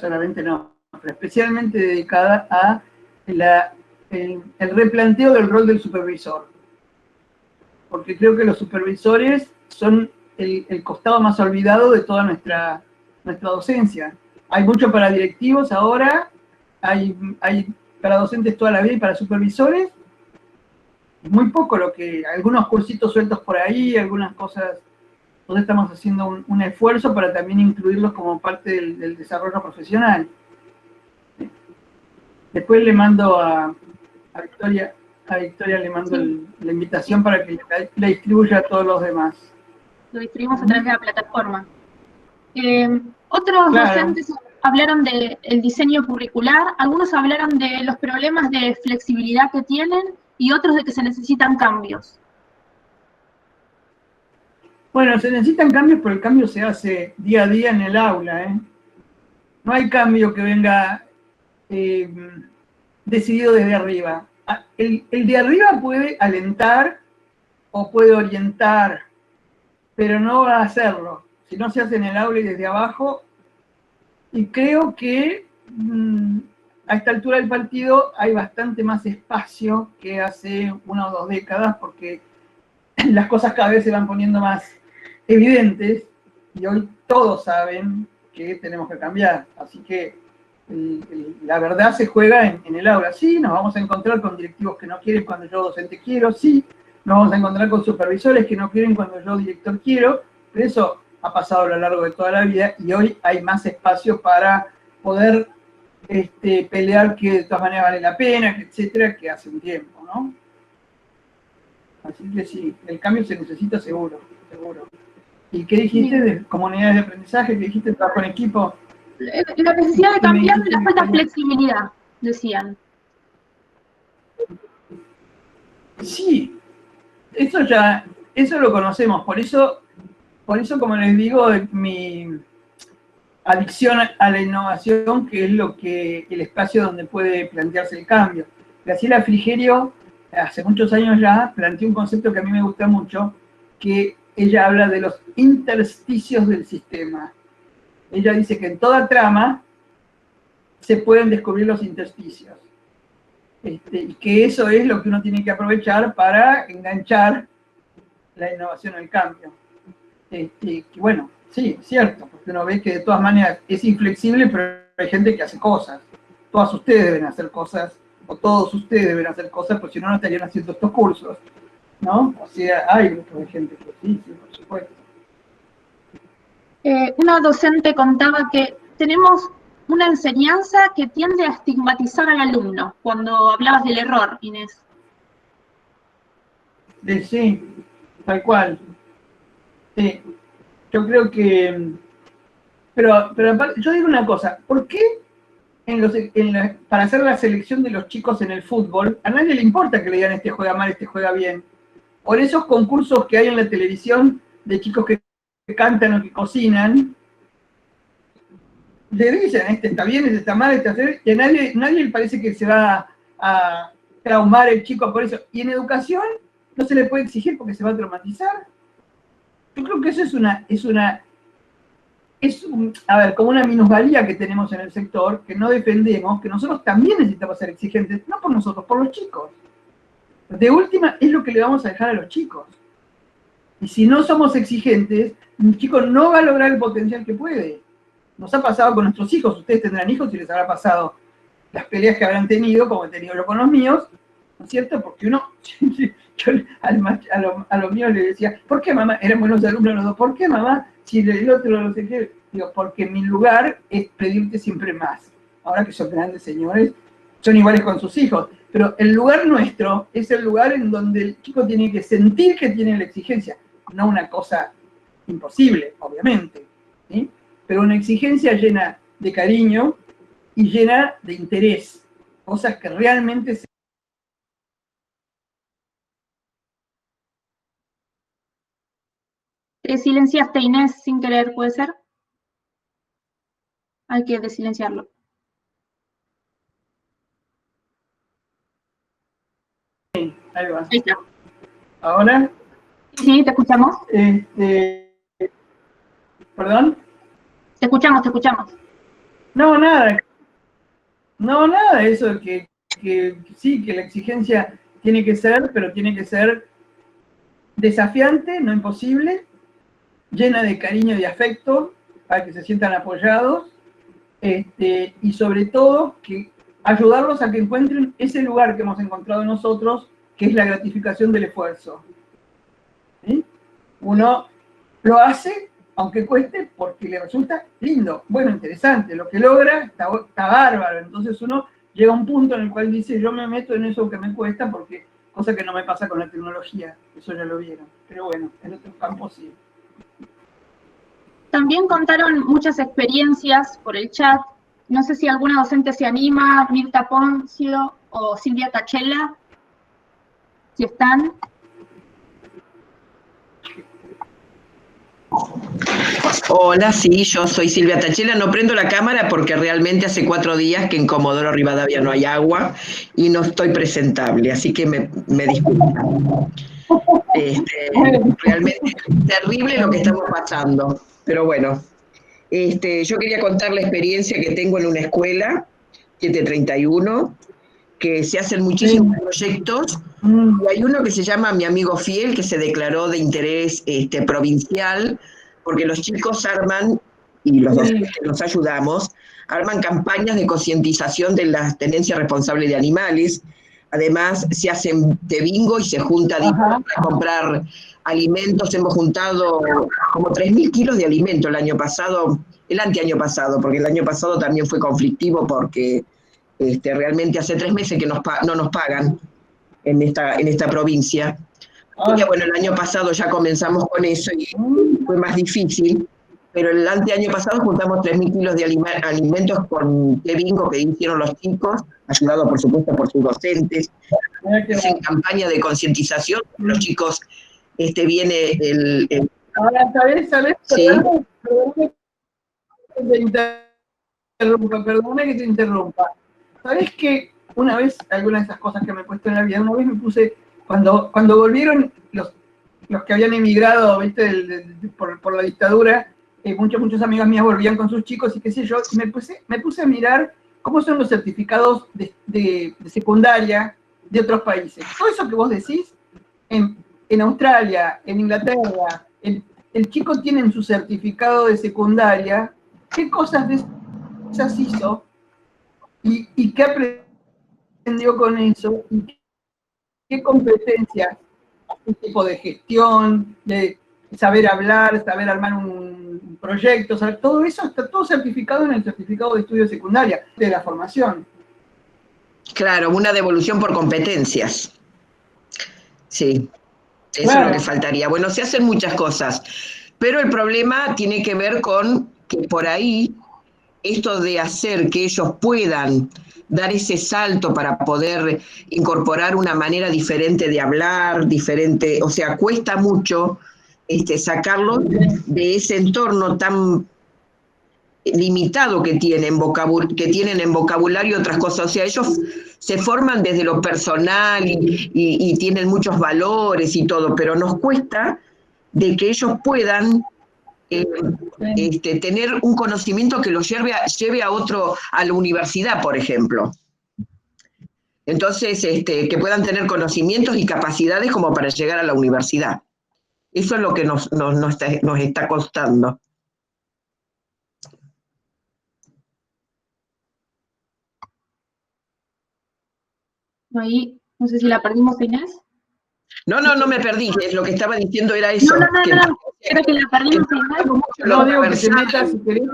especialmente dedicada a el replanteo del rol del supervisor. Porque creo que los supervisores son el costado más olvidado de toda nuestra docencia. Hay mucho para directivos ahora, hay para docentes toda la vida y para supervisores, muy poco algunos cursitos sueltos por ahí, algunas cosas. Entonces estamos haciendo un esfuerzo para también incluirlos como parte del desarrollo profesional. Después le mando a A Victoria le mando la invitación para que la distribuya a todos los demás. Lo distribuimos a través de la plataforma. Otros Claro. docentes hablaron del diseño curricular, algunos hablaron de los problemas de flexibilidad que tienen y otros de que se necesitan cambios. Bueno, se necesitan cambios, pero el cambio se hace día a día en el aula, ¿eh? No hay cambio que venga decidido desde arriba. El de arriba puede alentar o puede orientar, pero no va a hacerlo. Si no se hace en el aula y desde abajo, y creo que a esta altura del partido hay bastante más espacio que hace 1 o 2 décadas, porque las cosas cada vez se van poniendo más evidentes, y hoy todos saben que tenemos que cambiar. Así que la verdad se juega en el aula. Sí, nos vamos a encontrar con directivos que no quieren cuando yo docente quiero, sí, nos vamos a encontrar con supervisores que no quieren cuando yo director quiero, pero eso ha pasado a lo largo de toda la vida y hoy hay más espacio para poder pelear que de todas maneras vale la pena, etcétera, que hace un tiempo, ¿no? Así que sí, el cambio se necesita seguro, seguro. ¿Y qué dijiste de comunidades de aprendizaje? ¿Qué dijiste? ¿Trabajo en equipo? La necesidad de cambiar y la falta de flexibilidad, decían. Sí, eso lo conocemos, por eso como les digo, mi adicción a la innovación, que es el espacio donde puede plantearse el cambio. Graciela Frigerio, hace muchos años ya, planteó un concepto que a mí me gusta mucho, que ella habla de los intersticios del sistema. Ella dice que en toda trama se pueden descubrir los intersticios. Y que eso es lo que uno tiene que aprovechar para enganchar la innovación al cambio. Que bueno, sí, es cierto, porque uno ve que de todas maneras es inflexible, pero hay gente que hace cosas. Todas ustedes deben hacer cosas, o todos ustedes deben hacer cosas, porque si no, no estarían haciendo estos cursos, ¿no? O sea, hay grupos de gente que sí, por supuesto. Una docente contaba que tenemos una enseñanza que tiende a estigmatizar al alumno, cuando hablabas del error, Inés. Sí, tal cual. Sí, yo creo que... Pero aparte, yo digo una cosa, ¿por qué para hacer la selección de los chicos en el fútbol, a nadie le importa que le digan este juega mal, este juega bien? Por esos concursos que hay en la televisión de chicos que cantan o que cocinan, le dicen, este está bien, este está mal, este está bien, y a nadie le parece que se va a traumar el chico por eso. Y en educación no se le puede exigir porque se va a traumatizar. Yo creo que eso como una minusvalía que tenemos en el sector, que no defendemos, que nosotros también necesitamos ser exigentes, no por nosotros, por los chicos. De última, es lo que le vamos a dejar a los chicos. Y si no somos exigentes, un chico no va a lograr el potencial que puede. Nos ha pasado con nuestros hijos, ustedes tendrán hijos y les habrá pasado las peleas que habrán tenido, como he tenido yo con los míos, ¿no es cierto? Porque yo a los míos les decía, ¿por qué mamá? Eran buenos alumnos los dos, ¿por qué mamá? Si el otro no sé qué, digo, porque mi lugar es pedirte siempre más. Ahora que son grandes señores, son iguales con sus hijos, pero el lugar nuestro es el lugar en donde el chico tiene que sentir que tiene la exigencia, no una cosa imposible, obviamente, ¿sí? Pero una exigencia llena de cariño y llena de interés, cosas que realmente se... Te silenciaste, Inés, sin querer, ¿puede ser? Hay que desilenciarlo. Sí, ahí va. Ahí está. ¿Ahora? Sí, te escuchamos. ¿Perdón? Te escuchamos, te escuchamos. No, nada, eso que sí, que la exigencia tiene que ser, pero tiene que ser desafiante, no imposible, llena de cariño y afecto, para que se sientan apoyados, y sobre todo, que ayudarlos a que encuentren ese lugar que hemos encontrado nosotros, que es la gratificación del esfuerzo. ¿Sí? Uno lo hace, aunque cueste, porque le resulta lindo, bueno, interesante, lo que logra está bárbaro, entonces uno llega a un punto en el cual dice, yo me meto en eso que me cuesta porque cosa que no me pasa con la tecnología, eso ya lo vieron, pero bueno, en otros campos sí. También contaron muchas experiencias por el chat. No sé si alguna docente se anima, Mirta Poncio o Silvia Tachela, si están. Hola, sí, yo soy Silvia Tachela. No prendo la cámara porque realmente hace 4 días que en Comodoro Rivadavia no hay agua y no estoy presentable, así que me disculpan. Realmente es terrible lo que estamos pasando, pero bueno. Yo quería contar la experiencia que tengo en una escuela, 731, que se hacen muchísimos proyectos, y hay uno que se llama Mi Amigo Fiel, que se declaró de interés provincial, porque los chicos arman, y los docentes los ayudamos, arman campañas de concientización de la tenencia responsable de animales. Además, se hacen de bingo y se junta dinero para comprar alimentos. Hemos juntado como 3.000 kilos de alimento el año pasado, el anteaño pasado, porque el año pasado también fue conflictivo porque realmente hace 3 meses que no nos pagan en esta provincia. Y bueno, el año pasado ya comenzamos con eso y fue más difícil, pero el anteaño pasado juntamos 3.000 kilos de alimentos con té bingo que hicieron los chicos, ayudados por supuesto por sus docentes. Hacen campaña de concientización, los chicos, viene el... Ahora, ¿sabes? Sí. Perdóname que te interrumpa. ¿Sabes que una vez, alguna de esas cosas que me he puesto en la vida, una vez me puse, cuando volvieron los que habían emigrado, ¿viste? Por la dictadura, muchas amigas mías volvían con sus chicos y qué sé yo, y me puse a mirar cómo son los certificados de secundaria de otros países. Todo eso que vos decís, en Australia, en Inglaterra, el chico tiene en su certificado de secundaria qué cosas de esas hizo y qué aprendió con eso y qué competencias, un tipo de gestión, de saber hablar, saber armar un proyecto, todo eso está todo certificado en el certificado de estudio secundaria de la formación. Claro, una devolución por competencias. Sí, eso Claro. es lo que faltaría. Bueno, se hacen muchas cosas, pero el problema tiene que ver con que por ahí esto de hacer que ellos puedan dar ese salto para poder incorporar una manera diferente de hablar, diferente, o sea, cuesta mucho sacarlos de ese entorno tan limitado que tienen en vocabulario y otras cosas. O sea, ellos se forman desde lo personal y tienen muchos valores y todo, pero nos cuesta de que ellos puedan tener un conocimiento que los lleve a la universidad, por ejemplo. Entonces, que puedan tener conocimientos y capacidades como para llegar a la universidad. Eso es lo que nos está costando. Ahí, no sé si la perdimos, Inés. No me perdí, lo que estaba diciendo era eso. No, creo que la perdimos, Inés. No digo que te metas, si querés,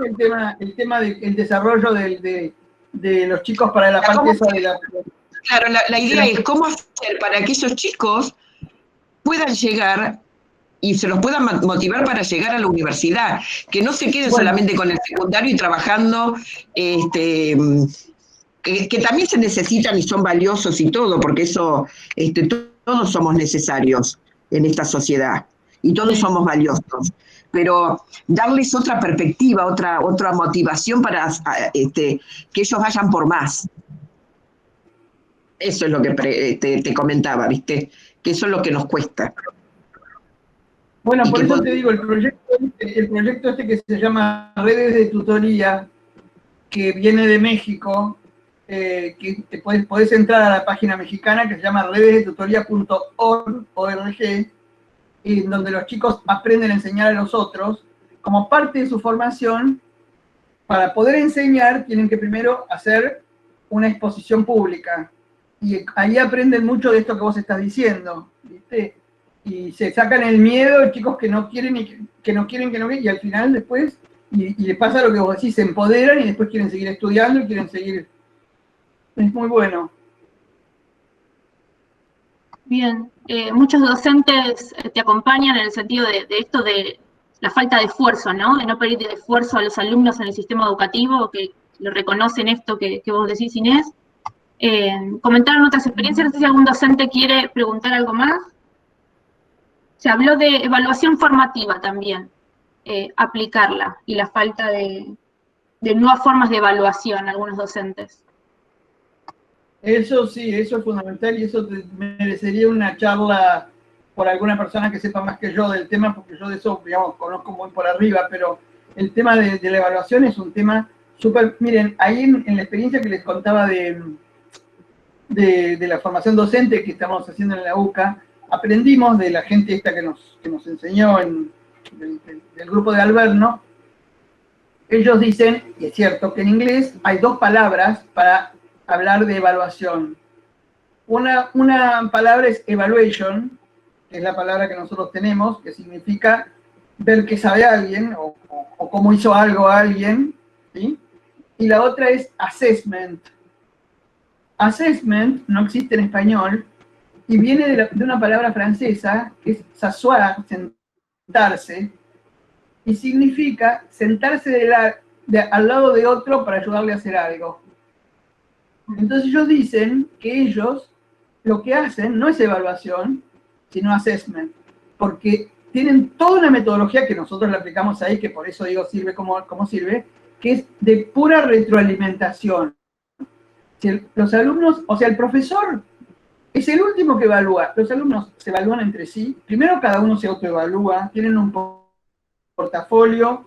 el tema del desarrollo de los chicos para la parte esa de la... Claro, la idea es cómo hacer para que esos chicos puedan llegar y se los puedan motivar para llegar a la universidad, que no se queden solamente con el secundario y trabajando, que también se necesitan y son valiosos y todo, porque eso, todos somos necesarios en esta sociedad y todos somos valiosos, pero darles otra perspectiva, otra motivación para que ellos vayan por más. Eso es lo que te comentaba, ¿viste? Que eso es lo que nos cuesta. Bueno, por eso te digo, el proyecto que se llama Redes de Tutoría, que viene de México, que podés entrar a la página mexicana que se llama redesdetutoría.org, en donde los chicos aprenden a enseñar a los otros. Como parte de su formación, para poder enseñar, tienen que primero hacer una exposición pública. Y ahí aprenden mucho de esto que vos estás diciendo, ¿viste? Y se sacan el miedo, chicos que no quieren, y al final después, y les pasa lo que vos decís, se empoderan y después quieren seguir estudiando y quieren seguir. Es muy bueno. Bien. Muchos docentes te acompañan en el sentido de esto de la falta de esfuerzo, ¿no? De no pedir esfuerzo a los alumnos en el sistema educativo, que lo reconocen esto que vos decís, Inés. Comentaron otras experiencias, no sé si algún docente quiere preguntar algo más. Se habló de evaluación formativa también, aplicarla, y la falta de nuevas formas de evaluación, algunos docentes. Eso sí, eso es fundamental y eso merecería una charla por alguna persona que sepa más que yo del tema, porque yo de eso, digamos, conozco muy por arriba, pero el tema de la evaluación es un tema súper... Miren, ahí en la experiencia que les contaba de la formación docente que estamos haciendo en la UCA, aprendimos de la gente esta que nos enseñó del grupo de Alberno. Ellos dicen, y es cierto, que en inglés hay dos palabras para hablar de evaluación. Una palabra es evaluation, que es la palabra que nosotros tenemos, que significa ver qué sabe alguien o cómo hizo algo alguien, ¿sí? Y la otra es assessment. Assessment no existe en español y viene de una palabra francesa que es s'asseoir, sentarse, y significa sentarse al lado de otro para ayudarle a hacer algo. Entonces ellos dicen que ellos lo que hacen no es evaluación, sino assessment, porque tienen toda una metodología que nosotros la aplicamos ahí, que por eso digo sirve como sirve, que es de pura retroalimentación. Si los alumnos, o sea, el profesor es el último que evalúa, los alumnos se evalúan entre sí, primero cada uno se autoevalúa, tienen un portafolio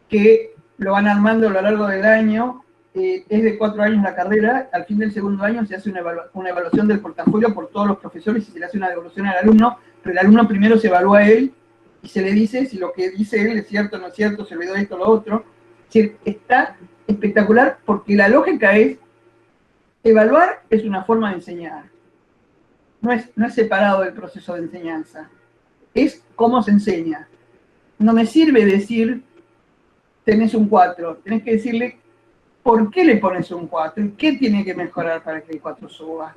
que lo van armando a lo largo del año, es de 4 años la carrera, al fin del segundo año se hace una evaluación del portafolio por todos los profesores y se le hace una devolución al alumno, pero el alumno primero se evalúa a él y se le dice si lo que dice él es cierto o no es cierto, se olvidó esto o lo otro. Es decir, está espectacular porque la lógica es, evaluar es una forma de enseñar, no es separado del proceso de enseñanza, es cómo se enseña. No me sirve decir, tenés un 4, tenés que decirle, ¿por qué le pones un 4? ¿Y qué tiene que mejorar para que el 4 suba?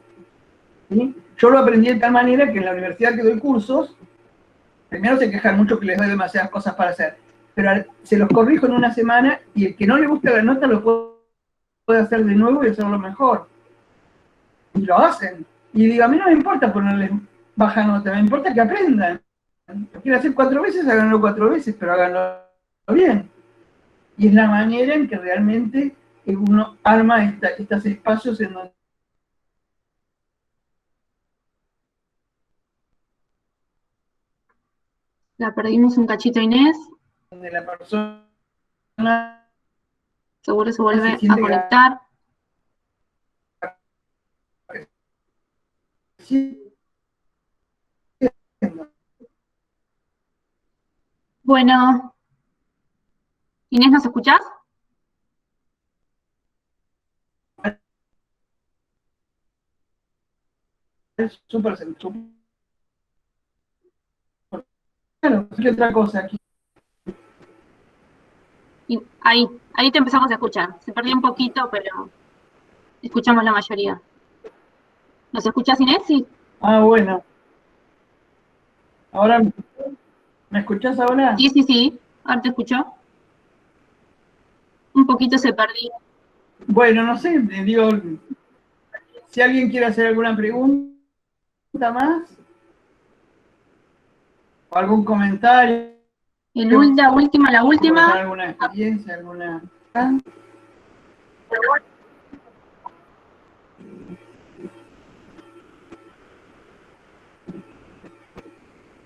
¿Sí? Yo lo aprendí de tal manera que en la universidad que doy cursos, primero se quejan mucho que les doy demasiadas cosas para hacer, pero se los corrijo en una semana y el que no le gusta la nota lo puede hacer de nuevo y hacerlo mejor. Y lo hacen. Y digo, a mí no me importa ponerles baja nota, me importa que aprendan. Lo quiero hacer 4 veces, háganlo 4 veces, pero háganlo bien. Y es la manera en que realmente uno arma estos espacios en donde La perdimos un cachito, Inés. la persona seguro se vuelve a conectar. Bueno, Inés, ¿nos escuchás? Es súper sencillo. Claro, ¿qué otra cosa aquí? Ahí te empezamos a escuchar. Se perdió un poquito, pero escuchamos la mayoría. ¿Nos escuchás, Inés? Sí. Ah, bueno. Ahora, ¿me escuchás ahora? Sí, sí, sí. Ahora te escucho. Un poquito se perdió. Bueno, no sé, digo, si alguien quiere hacer alguna pregunta más, o algún comentario. La última. ¿Alguna experiencia, alguna...?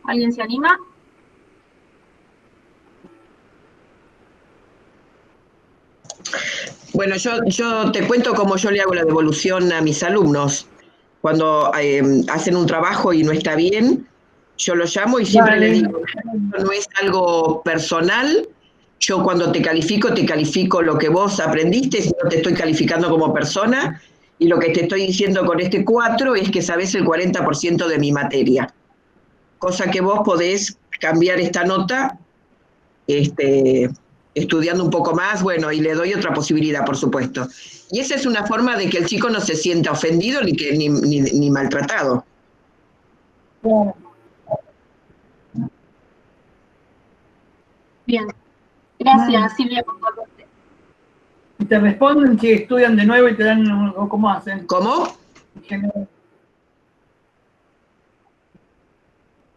¿Alguien se anima? Bueno, yo te cuento cómo yo le hago la devolución a mis alumnos. Cuando hacen un trabajo y no está bien, yo lo llamo y siempre les digo, no es algo personal. Yo cuando te califico lo que vos aprendiste, si no te estoy calificando como persona, y lo que te estoy diciendo con este 4 es que sabés el 40% de mi materia. Cosa que vos podés cambiar esta nota, estudiando un poco más, bueno, y le doy otra posibilidad, por supuesto. Y esa es una forma de que el chico no se sienta ofendido ni maltratado. Bien. Gracias, Silvia, por tu aporte. ¿Y te responden si estudian de nuevo y te dan, o cómo hacen? ¿Cómo?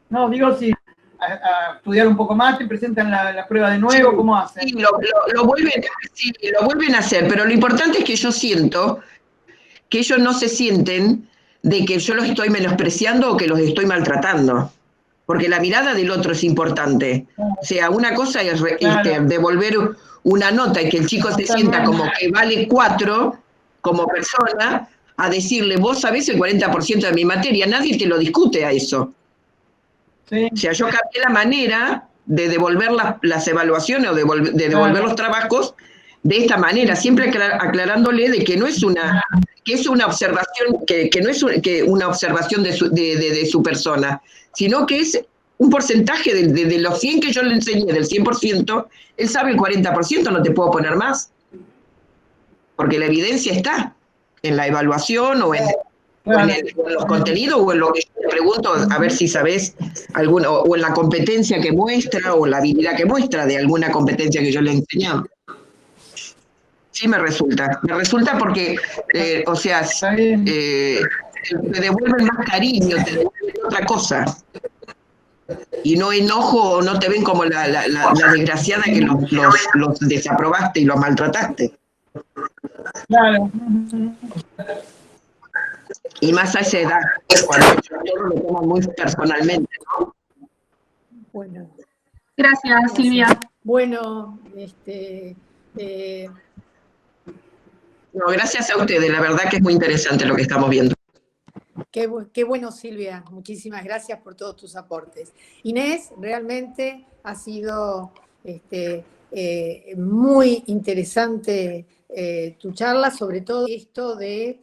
No, digo si a estudiar un poco más, te presentan la prueba de nuevo, ¿cómo hacen? Sí, lo vuelven a hacer, pero lo importante es que yo siento que ellos no se sienten de que yo los estoy menospreciando o que los estoy maltratando, porque la mirada del otro es importante. O sea, una cosa es devolver una nota y que el chico se sienta como que vale 4 como persona, a decirle, vos sabés el 40% de mi materia, nadie te lo discute a eso. Sí. O sea, yo cambié la manera de devolver las evaluaciones o de devolver los trabajos de esta manera, siempre aclarándole de que no es una, que es una observación, que no es una observación de su persona, sino que es un porcentaje de los 100 que yo le enseñé, del 100%, él sabe el 40%, no te puedo poner más. Porque la evidencia está en la evaluación o en los contenidos o en lo que yo te pregunto, a ver si sabes alguna, o en la competencia que muestra o la habilidad que muestra de alguna competencia que yo le he enseñado. Sí me resulta porque, o sea, te devuelven más cariño, te devuelven otra cosa. Y no enojo o no te ven como la desgraciada que los desaprobaste y los maltrataste. Claro. Y más a esa edad, cuando ellos lo toman muy personalmente, ¿no? Bueno. Gracias, Silvia. Bueno, No, gracias a ustedes, la verdad que es muy interesante lo que estamos viendo. Qué bueno, Silvia. Muchísimas gracias por todos tus aportes. Inés, realmente ha sido muy interesante tu charla, sobre todo esto de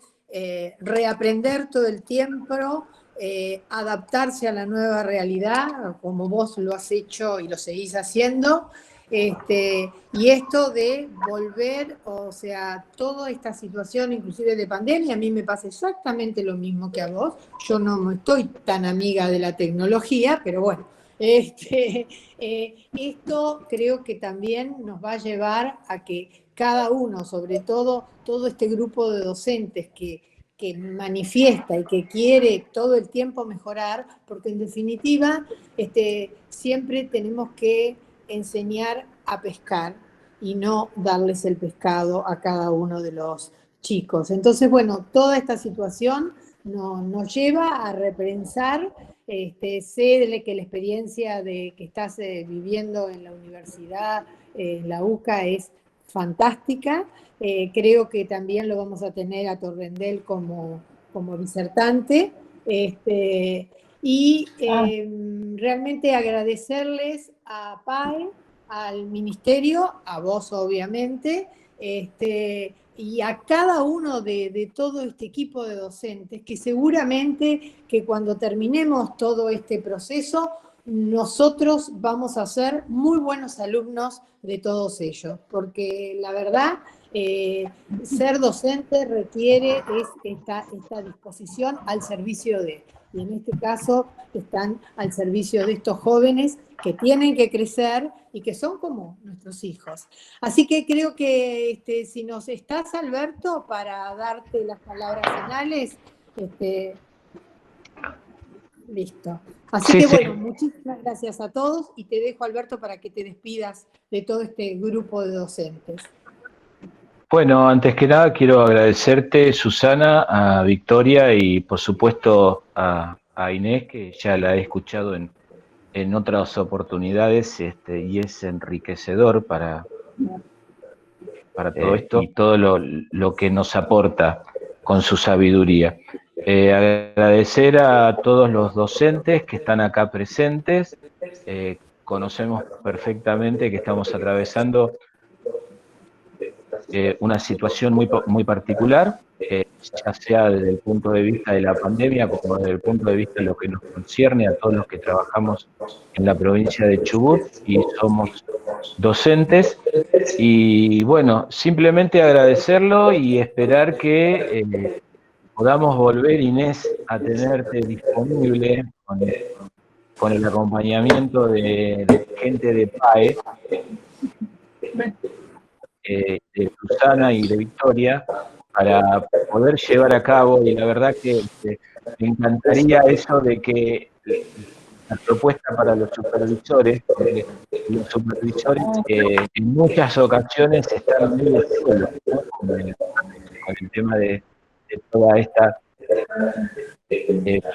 reaprender todo el tiempo, adaptarse a la nueva realidad, como vos lo has hecho y lo seguís haciendo. Y esto de volver, o sea, toda esta situación, inclusive de pandemia, a mí me pasa exactamente lo mismo que a vos. Yo no estoy tan amiga de la tecnología, pero bueno, esto creo que también nos va a llevar a que cada uno, sobre todo este grupo de docentes que manifiesta y que quiere todo el tiempo mejorar, porque en definitiva siempre tenemos que enseñar a pescar y no darles el pescado a cada uno de los chicos. Entonces, bueno, toda esta situación nos lleva a repensar. Sé que la experiencia que estás viviendo en la universidad, en la UCA, es fantástica. Creo que también lo vamos a tener a Torrendel como disertante. Realmente agradecerles a PAE, al Ministerio, a vos obviamente, y a cada uno de todo este equipo de docentes, que seguramente que cuando terminemos todo este proceso, nosotros vamos a ser muy buenos alumnos de todos ellos, porque la verdad, ser docente requiere esta disposición al servicio de, y en este caso están al servicio de estos jóvenes que tienen que crecer y que son como nuestros hijos. Así que creo que si nos estás, Alberto, para darte las palabras finales, listo. Así que bueno, muchísimas gracias a todos y te dejo, Alberto, para que te despidas de todo este grupo de docentes. Bueno, antes que nada quiero agradecerte, Susana, a Victoria y por supuesto a Inés, que ya la he escuchado en otras oportunidades, y es enriquecedor para todo esto y todo lo que nos aporta con su sabiduría. Agradecer a todos los docentes que están acá presentes. Conocemos perfectamente que estamos atravesando una situación muy particular, ya sea desde el punto de vista de la pandemia como desde el punto de vista de lo que nos concierne a todos los que trabajamos en la provincia de Chubut y somos docentes. Y bueno, simplemente agradecerlo y esperar que podamos volver, Inés, a tenerte disponible con el acompañamiento de gente de PAE, de Susana y de Victoria, para poder llevar a cabo, y la verdad que me encantaría eso de que la propuesta para los supervisores, porque los supervisores en muchas ocasiones están muy solos, ¿no? con el tema de toda esta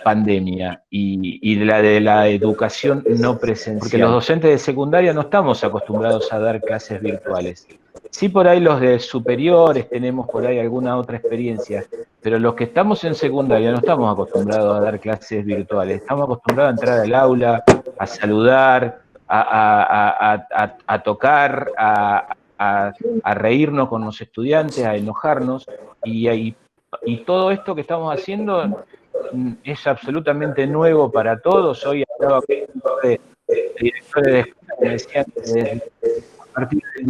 pandemia y de la educación no presencial. Porque los docentes de secundaria no estamos acostumbrados a dar clases virtuales. Sí, por ahí los de superiores tenemos por ahí alguna otra experiencia, pero los que estamos en secundaria no estamos acostumbrados a dar clases virtuales. Estamos acostumbrados a entrar al aula, a saludar, a tocar, a reírnos con los estudiantes, a enojarnos, y todo esto que estamos haciendo es absolutamente nuevo para todos. Hoy hablaba con directores de escuela que me decían que a partir del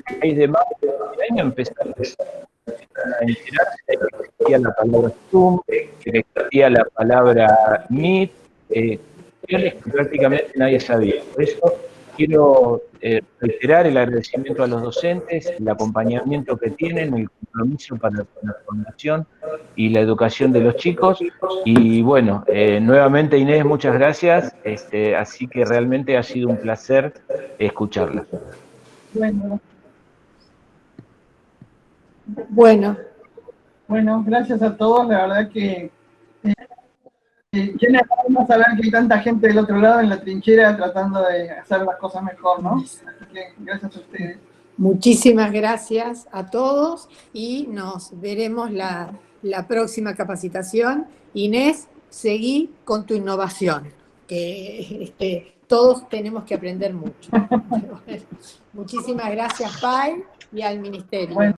16 de marzo del año empezaron a enterarse de que existía la palabra Zoom, que existía la palabra Meet, que prácticamente nadie sabía. Por eso quiero reiterar el agradecimiento a los docentes, el acompañamiento que tienen, el compromiso para la formación y la educación de los chicos. Y bueno, nuevamente Inés, muchas gracias. Así que realmente ha sido un placer escucharla. Bueno, gracias a todos. La verdad que llena de alma saber que hay tanta gente del otro lado en la trinchera tratando de hacer las cosas mejor, ¿no? Así que gracias a ustedes. Muchísimas gracias a todos y nos veremos la próxima capacitación. Inés, seguí con tu innovación, que todos tenemos que aprender mucho. Muchísimas gracias, PAE, y al Ministerio.